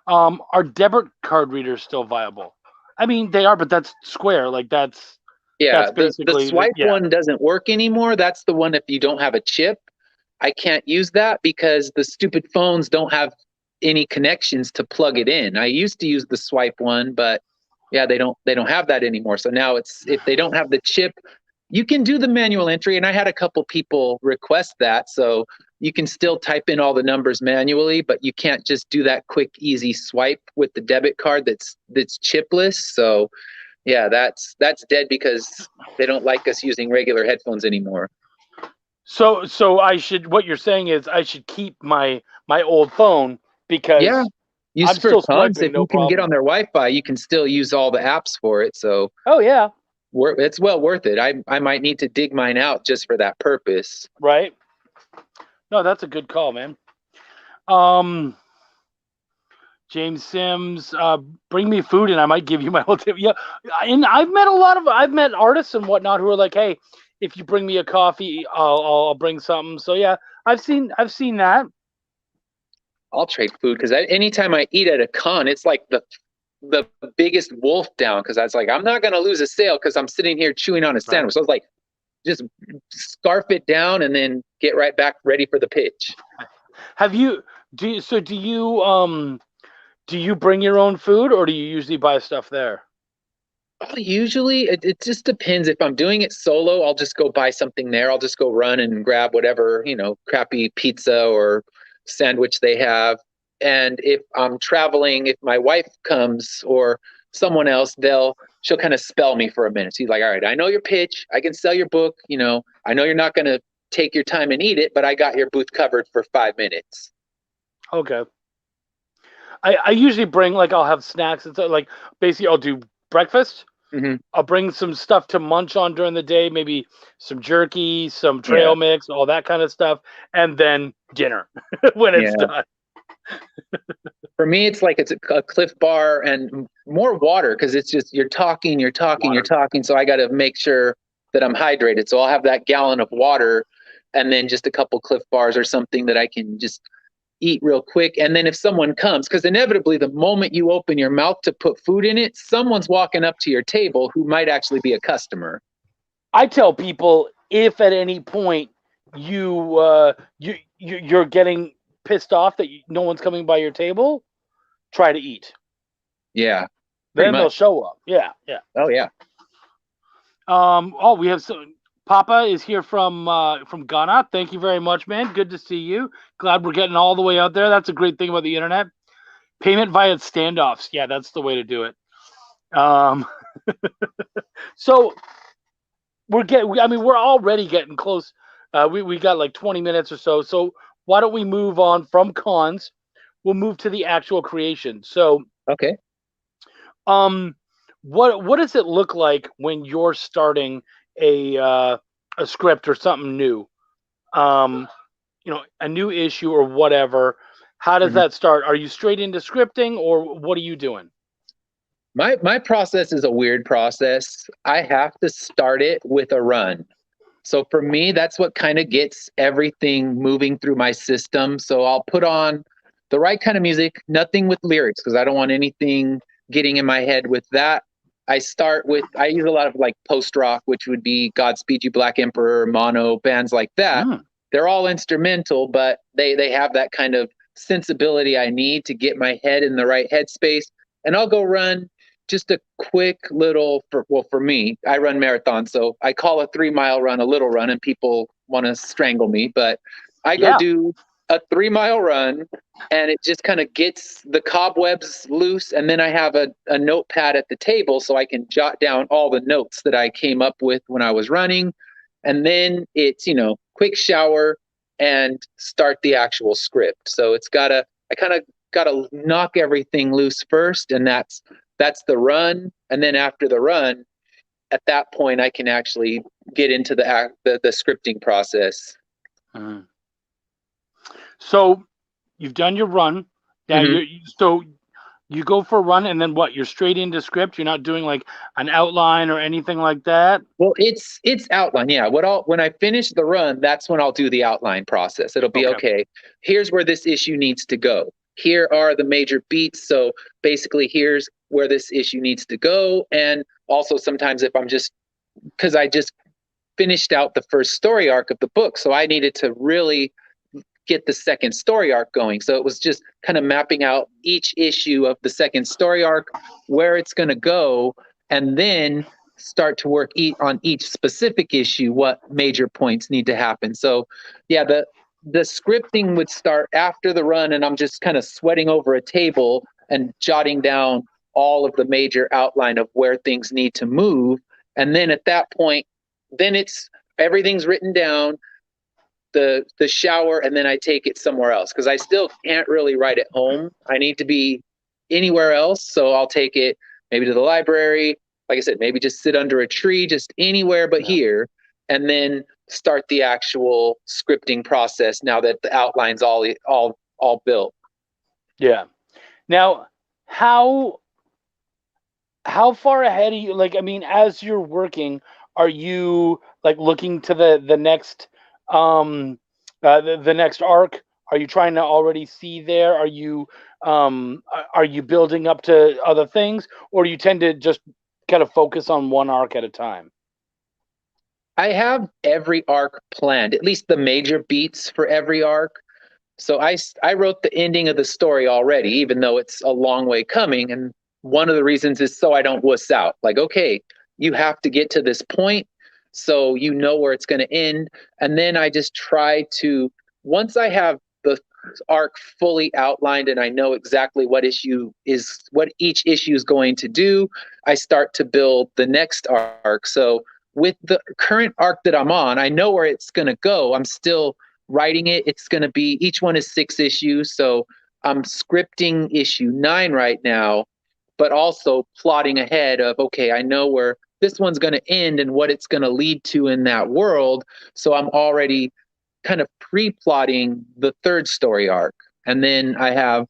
Are debit card readers still viable? I mean, they are, but that's Square. That's the swipe one doesn't work anymore. That's the one if you don't have a chip. I can't use that because the stupid phones don't have any connections to plug it in. I used to use the swipe one, but they don't have that anymore. So now if they don't have the chip, you can do the manual entry, and I had a couple people request that. So you can still type in all the numbers manually, but you can't just do that quick, easy swipe with the debit card that's chipless. So yeah, that's dead because they don't like us using regular headphones anymore. So what you're saying is I should keep my old phone because use I'm for still cons. swiping, If you can get on their Wi-Fi, you can still use all the apps for it. So it's well worth it. I might need to dig mine out just for that purpose. Right. No, that's a good call, man. James Sims, bring me food and I might give you my whole tip. Yeah, and I've met artists and whatnot who are like, hey, if you bring me a coffee, I'll bring something. So yeah, I've seen that. I'll trade food because anytime I eat at a con, it's like the biggest wolf down because I was like, I'm not gonna lose a sale because I'm sitting here chewing on a sandwich. So I was like, just scarf it down and then get right back ready for the pitch. Do you bring your own food or do you usually buy stuff there? Usually it just depends. If I'm doing it solo, I'll just go buy something there. I'll just go run and grab whatever, crappy pizza or sandwich they have. And if I'm traveling, if my wife comes or someone else, she'll kind of spell me for a minute. She's like, all right, I know your pitch. I can sell your book. I know you're not going to take your time and eat it, but I got your booth covered for 5 minutes. Okay. I usually bring, like, I'll have snacks and stuff. Like, basically, I'll do breakfast. Mm-hmm. I'll bring some stuff to munch on during the day, maybe some jerky, some trail mix, all that kind of stuff, and then dinner when it's done. For me, it's like it's a Cliff Bar and more water, because it's just you're talking. So I got to make sure that I'm hydrated. So I'll have that gallon of water and then just a couple Cliff Bars or something that I can just eat real quick. And then if someone comes, because inevitably the moment you open your mouth to put food in it, someone's walking up to your table who might actually be a customer. I tell people, if at any point you're getting pissed off that no one's coming by your table, try to eat. Yeah. Then they'll show up. Yeah. Oh yeah. We have some. Papa is here from Ghana. Thank you very much, man. Good to see you. Glad we're getting all the way out there. That's a great thing about the internet. Payment via standoffs. Yeah, that's the way to do it. So we're already getting close. We got like 20 minutes or so. So why don't we move on from cons? We'll move to the actual creation. So okay. What does it look like when you're starting a script or something new? A new issue or whatever. How does that start? Are you straight into scripting, or what are you doing? My process is a weird process. I have to start it with a run. So for me, that's what kind of gets everything moving through my system. So I'll put on the right kind of music, nothing with lyrics, because I don't want anything getting in my head with that. I use a lot of like post rock, which would be Godspeed You Black Emperor, Mono, bands like that. They're all instrumental, but they have that kind of sensibility I need to get my head in the right headspace. And I'll go run just a quick little, for me, I run marathons, so I call a 3-mile run a little run, and people want to strangle me, but I go do a 3-mile run, and it just kind of gets the cobwebs loose. And then I have a notepad at the table so I can jot down all the notes that I came up with when I was running. And then it's, quick shower and start the actual script. So I kind of got to knock everything loose first. And that's the run. And then after the run, at that point, I can actually get into the scripting process. So you've done your run. Now you go for a run, and then what? You're straight into script. You're not doing like an outline or anything like that. Well, it's outline. Yeah. When I finish the run, that's when I'll do the outline process. It'll be okay. Here's where this issue needs to go. Here are the major beats. So basically, here's where this issue needs to go. And also sometimes if because I just finished out the first story arc of the book, so I needed to really get the second story arc going. So it was just kind of mapping out each issue of the second story arc, where it's going to go, and then start to work on each specific issue, what major points need to happen. So yeah, the scripting would start after the run, and I'm just kind of sweating over a table and jotting down all of the major outline of where things need to move. And then at that point, then everything's written down, the shower, and then I take it somewhere else, because I still can't really write at home. I need to be anywhere else. So I'll take it maybe to the library, like I said, maybe just sit under a tree, just anywhere but here, and then start the actual scripting process now that the outline's all built. Yeah. Now, how far ahead are you? Like, I mean, as you're working, are you like looking to the next the next arc? Are you trying to already see there? Are you building up to other things, or do you tend to just kind of focus on one arc at a time? I have every arc planned, at least the major beats for every arc. So I wrote the ending of the story already, even though it's a long way coming. And one of the reasons is so I don't wuss out. Like, okay, you have to get to this point, so you know where it's going to end. And then I just try to, once I have arc fully outlined and I know exactly what each issue is going to do, I start to build the next arc. So with the current arc that I'm on, I know where it's going to go. I'm still writing it. It's going to be, each one is 6 issues. So I'm scripting issue 9 right now, but also plotting ahead of, okay, I know where this one's going to end and what it's going to lead to in that world. So I'm already kind of pre-plotting the 3rd story arc. And then I have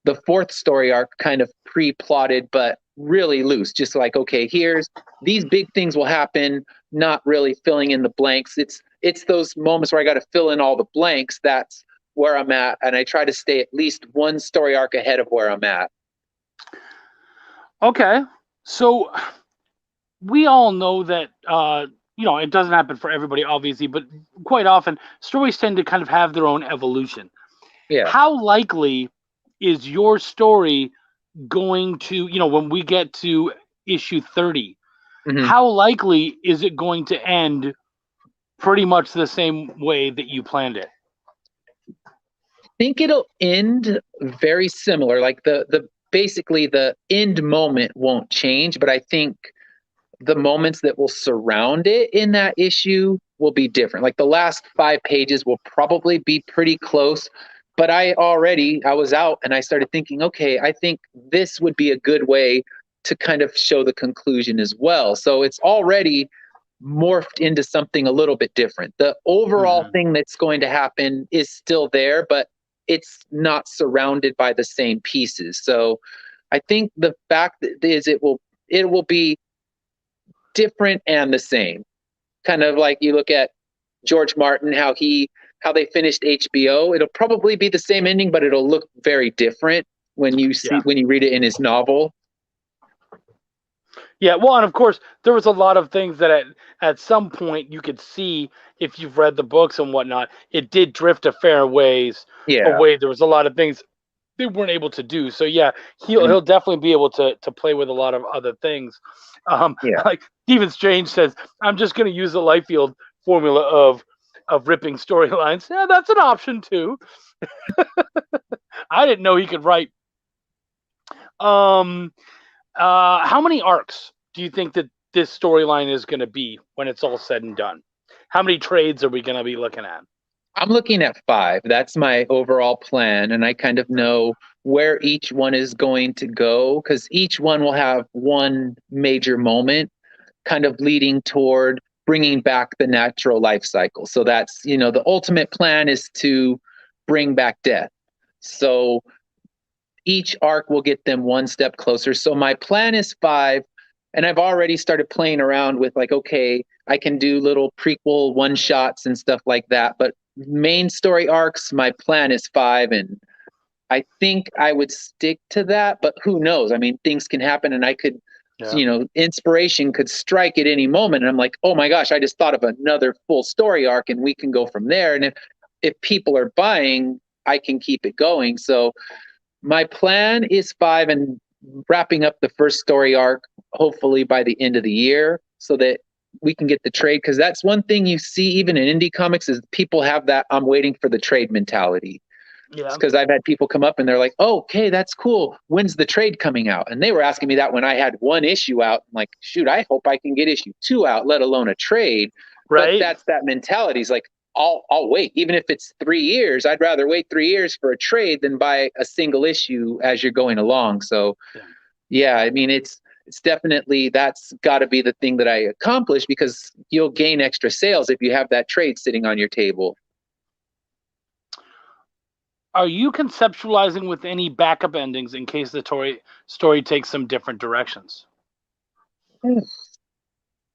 the 4th story arc kind of pre-plotted, but really loose. Just like, okay, here's these big things will happen, not really filling in the blanks. It's those moments where I got to fill in all the blanks. That's where I'm at. And I try to stay at least 1 story arc ahead of where I'm at. Okay. So we all know that, it doesn't happen for everybody, obviously, but quite often stories tend to kind of have their own evolution. Yeah. How likely is your story going to, when we get to issue 30, how likely is it going to end pretty much the same way that you planned it? I think it'll end very similar. Like basically the end moment won't change, but I think the moments that will surround it in that issue will be different. Like the last 5 pages will probably be pretty close, but I was out and I started thinking, okay, I think this would be a good way to kind of show the conclusion as well. So it's already morphed into something a little bit different. The overall thing that's going to happen is still there, but it's not surrounded by the same pieces. So I think the fact is it will be different and the same. Kind of like you look at George Martin, how they finished HBO. It'll probably be the same ending, but it'll look very different when you read it in his novel. Yeah, well, and of course, there was a lot of things that at some point you could see if you've read the books and whatnot. It did drift a fair ways away. There was a lot of things they weren't able to do. So yeah, he'll definitely be able to play with a lot of other things. Like Stephen Strange says, I'm just going to use the Liefeld formula of ripping storylines. Yeah, that's an option too. I didn't know he could write. How many arcs do you think that this storyline is going to be when it's all said and done? How many trades are we going to be looking at? I'm looking at 5. That's my overall plan. And I kind of know where each one is going to go because each one will have one major moment kind of leading toward bringing back the natural life cycle. So that's, the ultimate plan is to bring back death. So each arc will get them one step closer. So my plan is 5. And I've already started playing around with like, okay, I can do little prequel one shots and stuff like that. But main story arcs, my plan is 5. And I think I would stick to that. But who knows? I mean, things can happen and I could, inspiration could strike at any moment. And I'm like, oh my gosh, I just thought of another full story arc and we can go from there. And if people are buying, I can keep it going. So my plan is 5 and wrapping up the first story arc, hopefully by the end of the year so that we can get the trade. Because that's one thing you see even in indie comics is people have that I'm waiting for the trade mentality. Yeah. Because I've had people come up and they're like, oh, okay, that's cool. When's the trade coming out? And they were asking me that when I had 1 issue out. I'm like, shoot, I hope I can get issue 2 out, let alone a trade. Right. But that's that mentality. It's like, I'll wait. Even if it's 3 years, I'd rather wait 3 years for a trade than buy a single issue as you're going along. So, yeah, I mean, it's definitely, that's got to be the thing that I accomplish because you'll gain extra sales if you have that trade sitting on your table. Are you conceptualizing with any backup endings in case the story takes some different directions?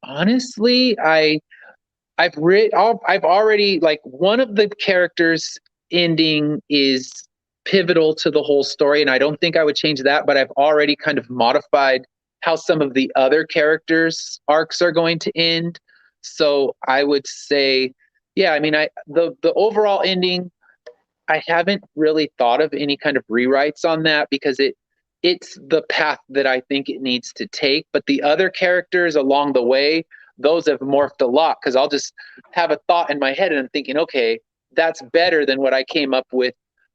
Honestly, I've already, like, one of the characters ending is pivotal to the whole story, and I don't think I would change that, but I've already kind of modified how some of the other characters' arcs are going to end. So I would say, yeah, I mean, the overall ending, I haven't really thought of any kind of rewrites on that because it's the path that I think it needs to take. But the other characters along the way, those have morphed a lot because I'll just have a thought in my head and I'm thinking, okay, that's better than what I came up with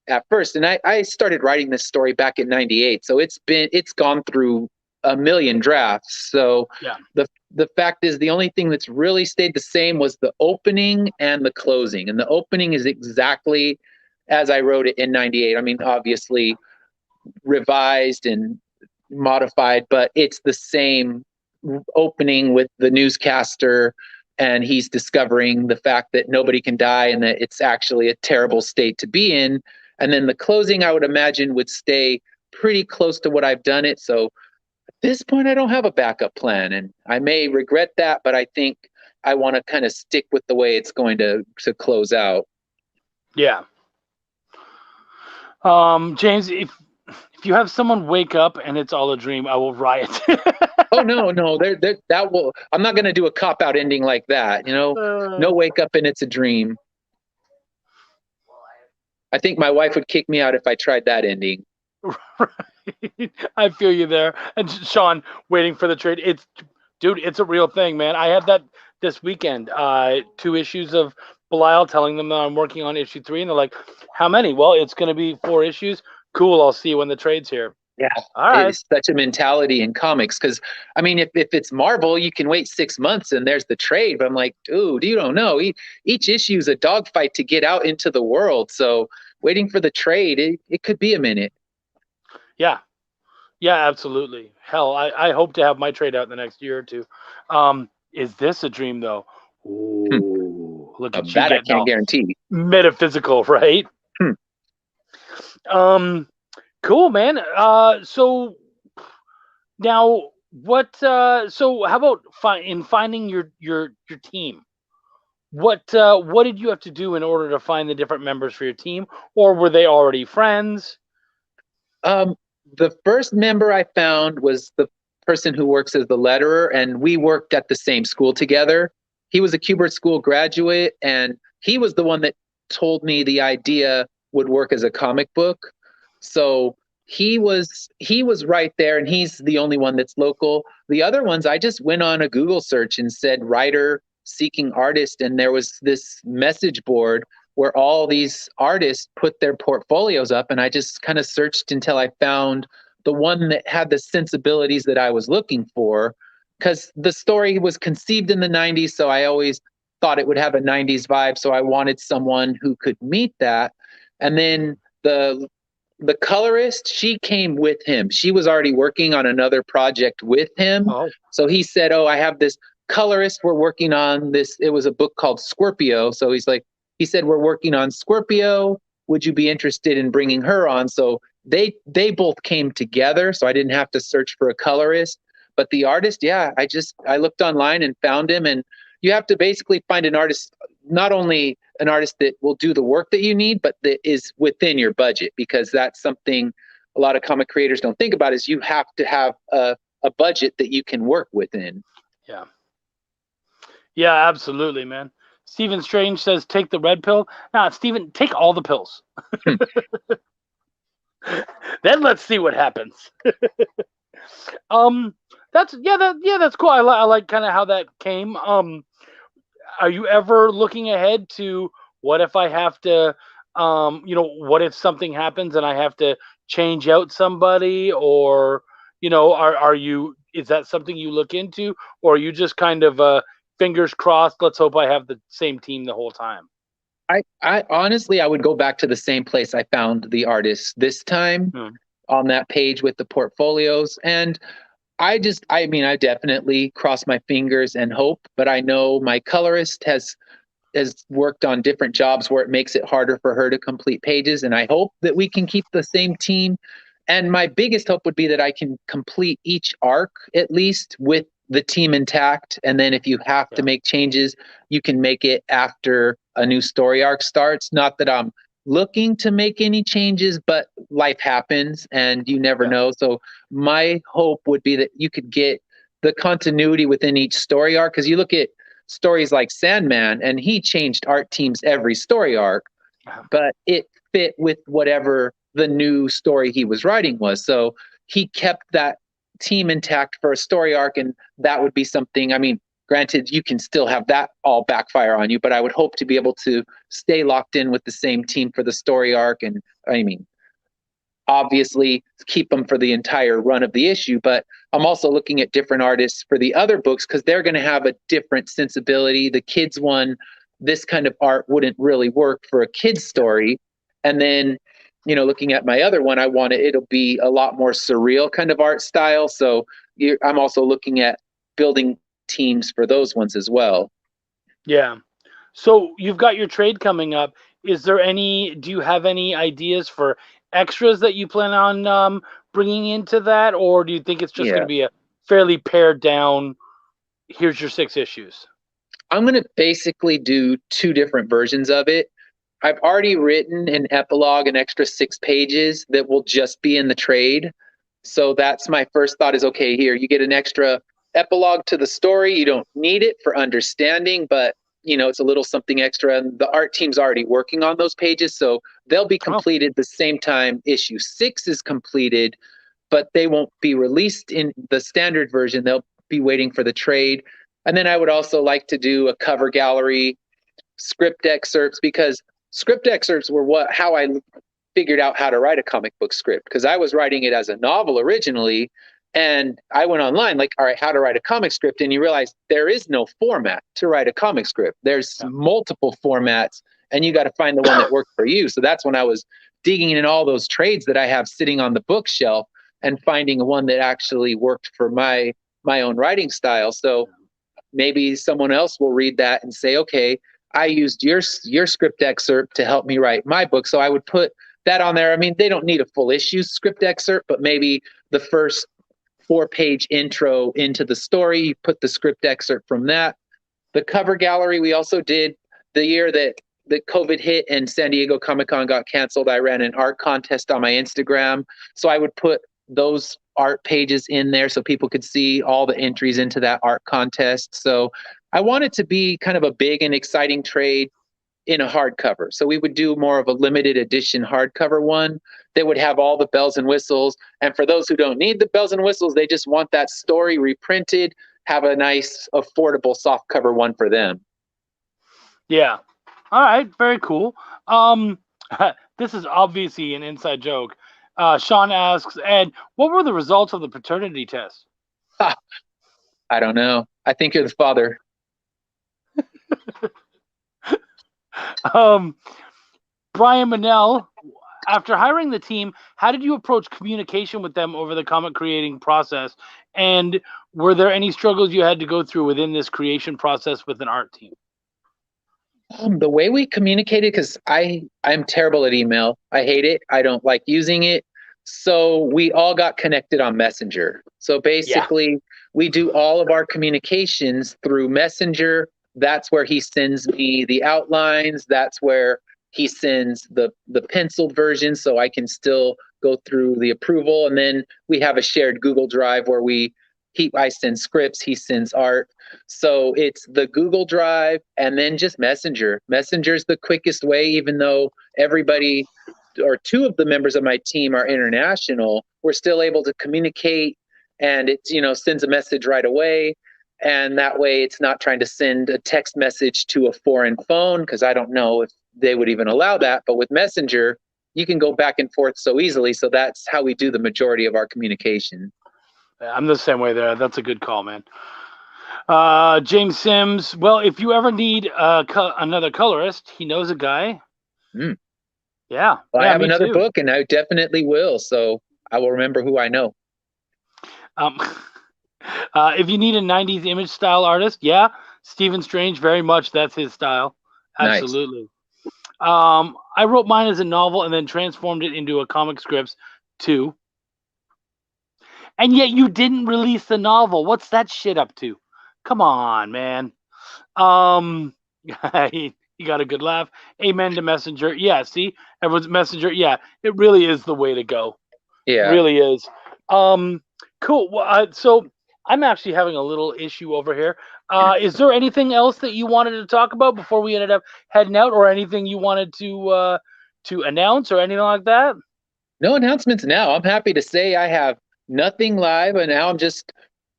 at first. And I started writing this story back in 98. So it's gone through a million drafts. So Yeah. the fact is the only thing that's really stayed the same was the opening and the closing. And the opening is exactly as I wrote it in 98. I mean, obviously revised and modified, but it's the same opening with the newscaster, and he's discovering the fact that nobody can die and that it's actually a terrible state to be in. And then the closing, I would imagine, would stay pretty close to what I've done it. So at this point, I don't have a backup plan, and I may regret that, but I think I want to kind of stick with the way it's going to close out. Yeah. James, if you have someone wake up and it's all a dream, I will riot. Oh no, that will. I'm not going to do a cop out ending like that. No wake up and it's a dream. I think my wife would kick me out if I tried that ending. Right. I feel you there. And Sean, waiting for the trade. It's a real thing, man. I had that this weekend. 2 issues of Belial, telling them that I'm working on issue 3, and they're like, "How many?" Well, it's going to be 4 issues. Cool. I'll see you when the trade's here. Yeah. All right. It's such a mentality in comics because, I mean, if it's Marvel, you can wait 6 months and there's the trade. But I'm like, dude, you don't know. Each issue is a dogfight to get out into the world. So waiting for the trade, it could be a minute. Yeah. Yeah, absolutely. Hell, I hope to have my trade out in the next year or 2. Is this a dream, though? Ooh, look at you That I getting can't all guarantee. metaphysical, right? Cool, man. So now what? So how about in finding your team? What did you have to do in order to find the different members for your team, or were they already friends? The first member I found was the person who works as the letterer, and we worked at the same school together. He was a Kubert School graduate, and he was the one that told me the idea would work as a comic book. So he was right there, and he's the only one that's local. The other ones, I just went on a Google search and said writer seeking artist, and there was this message board where all these artists put their portfolios up, and I just kind of searched until I found the one that had the sensibilities that I was looking for, because the story was conceived in the 90s, so I always thought it would have a 90s vibe, so I wanted someone who could meet that. And then the colorist, she came with him. She was already working on another project with him. Oh. So he said, I have this colorist, we're working on this. It was a book called Scorpio. So he said, we're working on Scorpio. Would you be interested in bringing her on? So they both came together. So I didn't have to search for a colorist. But the artist, yeah, I looked online and found him. And you have to basically find an artist, not only an artist that will do the work that you need, but that is within your budget, because that's something a lot of comic creators don't think about, is you have to have a budget that you can work within. Yeah. Yeah, absolutely, man. Stephen Strange says, take the red pill. Nah, Stephen, take all the pills. Then let's see what happens. That's cool. I like kind of how that came. Are you ever looking ahead to what if I have to, what if something happens and I have to change out somebody, or, is that something you look into, or are you just kind of fingers crossed, let's hope I have the same team the whole time? I honestly, I would go back to the same place I found the artist this time, on that page with the portfolios. And I definitely cross my fingers and hope, but I know my colorist has worked on different jobs where it makes it harder for her to complete pages. And I hope that we can keep the same team. And my biggest hope would be that I can complete each arc at least with the team intact. And then if you have to make changes, you can make it after a new story arc starts. Not that I'm looking to make any changes, but life happens and you never know. So my hope would be that you could get the continuity within each story arc, because you look at stories like Sandman and he changed art teams every story arc, but it fit with whatever the new story he was writing was. So he kept that team intact for a story arc, and that would be something, Granted, you can still have that all backfire on you, but I would hope to be able to stay locked in with the same team for the story arc. And I mean, obviously keep them for the entire run of the issue, but I'm also looking at different artists for the other books because they're going to have a different sensibility. The kids one, this kind of art wouldn't really work for a kid's story. And then, looking at my other one, it'll be a lot more surreal kind of art style. So I'm also looking at building teams for those ones as well. Yeah. So you've got your trade coming up. Do you have any ideas for extras that you plan on bringing into that? Or do you think it's just going to be a fairly pared down, here's your 6 issues? I'm going to basically do 2 different versions of it. I've already written an epilogue, an extra 6 pages that will just be in the trade. So that's my first thought is, okay, here, you get an extra epilogue to the story. You don't need it for understanding, but it's a little something extra. And the art team's already working on those pages, so they'll be completed the same time issue 6 is completed, but they won't be released in the standard version. They'll be waiting for the trade. And then I would also like to do a cover gallery, script excerpts, because script excerpts were how I figured out how to write a comic book script, because I was writing it as a novel originally. And I went online, like, all right, how to write a comic script. And you realize there is no format to write a comic script. There's multiple formats, and you got to find the one that works for you. So that's when I was digging in all those trades that I have sitting on the bookshelf and finding one that actually worked for my own writing style. So maybe someone else will read that and say, okay, I used your script excerpt to help me write my book. So I would put that on there. I mean, they don't need a full issue script excerpt, but maybe the first 4-page intro into the story, you put the script excerpt from that. The cover gallery, we also did the year that COVID hit and San Diego Comic-Con got canceled. I ran an art contest on my Instagram. So I would put those art pages in there so people could see all the entries into that art contest. So I want it to be kind of a big and exciting trade in a hardcover. So we would do more of a limited edition hardcover one that would have all the bells and whistles. And for those who don't need the bells and whistles, they just want that story reprinted, have a nice, affordable softcover one for them. Yeah. All right. Very cool. This is obviously an inside joke. Sean asks, Ed, what were the results of the paternity test? I don't know. I think you're the father. Brian Manell, after hiring the team, how did you approach communication with them over the comic creating process? And were there any struggles you had to go through within this creation process with an art team? The way we communicated, because I'm terrible at email. I hate it. I don't like using it. So we all got connected on Messenger. So basically, we do all of our communications through Messenger. That's where he sends me the outlines. That's where he sends the penciled version, so I can still go through the approval. And then we have a shared Google Drive where I send scripts, he sends art. So it's the Google Drive and then just Messenger. Messenger's the quickest way, even though everybody or 2 of the members of my team are international, we're still able to communicate, and it sends a message right away. And that way it's not trying to send a text message to a foreign phone, because I don't know if they would even allow that. But with Messenger, you can go back and forth so easily. So that's how we do the majority of our communication. I'm the same way there. That's a good call, man. James Sims, well, if you ever need another colorist, he knows a guy. Yeah. Well, I have another book, and I definitely will. So I will remember who I know. If you need a 90s image style artist, Stephen Strange, very much that's his style. Absolutely. Nice. I wrote mine as a novel and then transformed it into a comic scripts too. And yet you didn't release the novel. What's that shit up to? Come on, man. You got a good laugh. Amen to Messenger. Yeah, see? Everyone's Messenger. Yeah, it really is the way to go. Yeah. It really is. Cool. Well, so I'm actually having a little issue over here. Is there anything else that you wanted to talk about before we ended up heading out, or anything you wanted to announce or anything like that? No announcements now. I'm happy to say I have nothing live, and now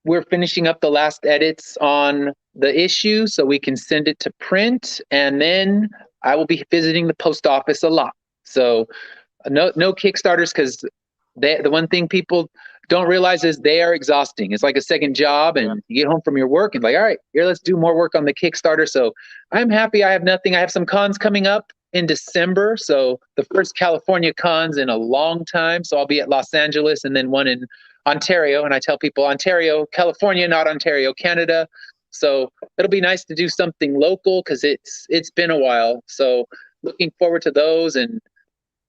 we're finishing up the last edits on the issue so we can send it to print, and then I will be visiting the post office a lot. So no Kickstarters, because the one thing people don't realize is they are exhausting. It's like a second job, and you get home from your work and like, all right, here, let's do more work on the Kickstarter. So I'm happy I have nothing. I have some cons coming up in December. So the first California cons in a long time. So I'll be at Los Angeles, and then one in Ontario. And I tell people Ontario, California, not Ontario, Canada. So it'll be nice to do something local, because it's been a while. So looking forward to those. And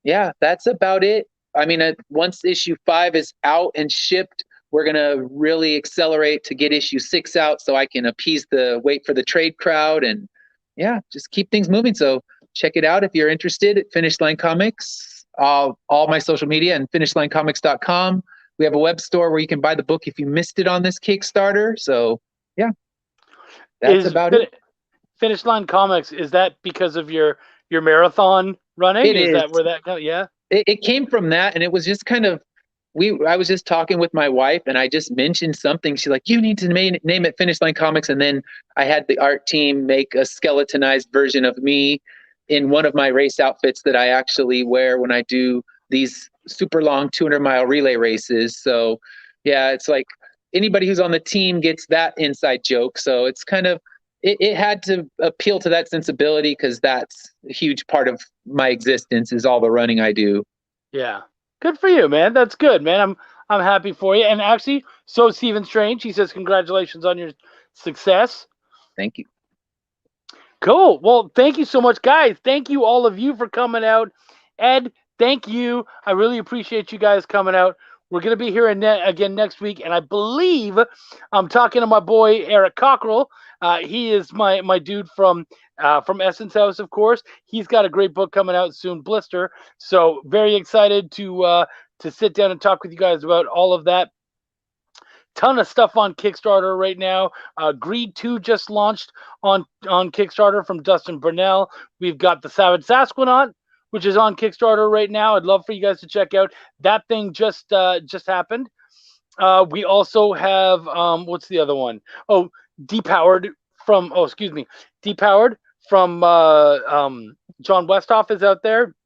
yeah, that's about it. I mean, once issue 5 is out and shipped, we're going to really accelerate to get issue 6 out so I can appease the wait for the trade crowd, and yeah, just keep things moving. So check it out if you're interested at Finish Line Comics, all my social media, and finishlinecomics.com. We have a web store where you can buy the book if you missed it on this Kickstarter. So yeah, that's about it. Finish Line Comics, is that because of your marathon running? It is. That where that comes? Yeah. It came from that, and it was just kind of, I was just talking with my wife, and I just mentioned something. She's like, you need to name it Finish Line Comics. And then I had the art team make a skeletonized version of me in one of my race outfits that I actually wear when I do these super long 200-mile relay races. So yeah, it's like anybody who's on the team gets that inside joke. So it's kind of, it had to appeal to that sensibility, because that's a huge part of my existence, is all the running I do. Yeah. Good for you, man. That's good, man. I'm happy for you. And actually, so Stephen Strange, he says congratulations on your success. Thank you. Cool. Well, thank you so much, guys. Thank you, all of you, for coming out. Ed, thank you. I really appreciate you guys coming out. We're going to be here again next week, and I believe I'm talking to my boy Eric Cockrell. He is my dude from Essence House, of course. He's got a great book coming out soon, Blister. So very excited to sit down and talk with you guys about all of that. Ton of stuff on Kickstarter right now. Greed 2 just launched on Kickstarter from Dustin Burnell. We've got the Savage Sasquatch, which is on Kickstarter right now. I'd love for you guys to check out. That thing just happened. We also have what's the other one? Oh, Depowered from John Westhoff is out there.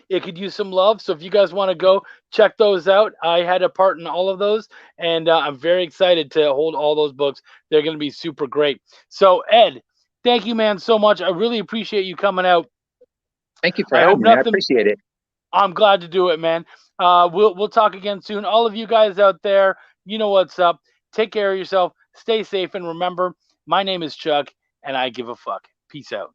It could use some love. So if you guys want to go check those out, I had a part in all of those, and I'm very excited to hold all those books. They're going to be super great. So Ed, thank you, man, so much. I really appreciate you coming out. Thank you for having me. I appreciate it. I'm glad to do it, man. We'll talk again soon. All of you guys out there, you know what's up. Take care of yourself. Stay safe. And remember, my name is Chuck, and I give a fuck. Peace out.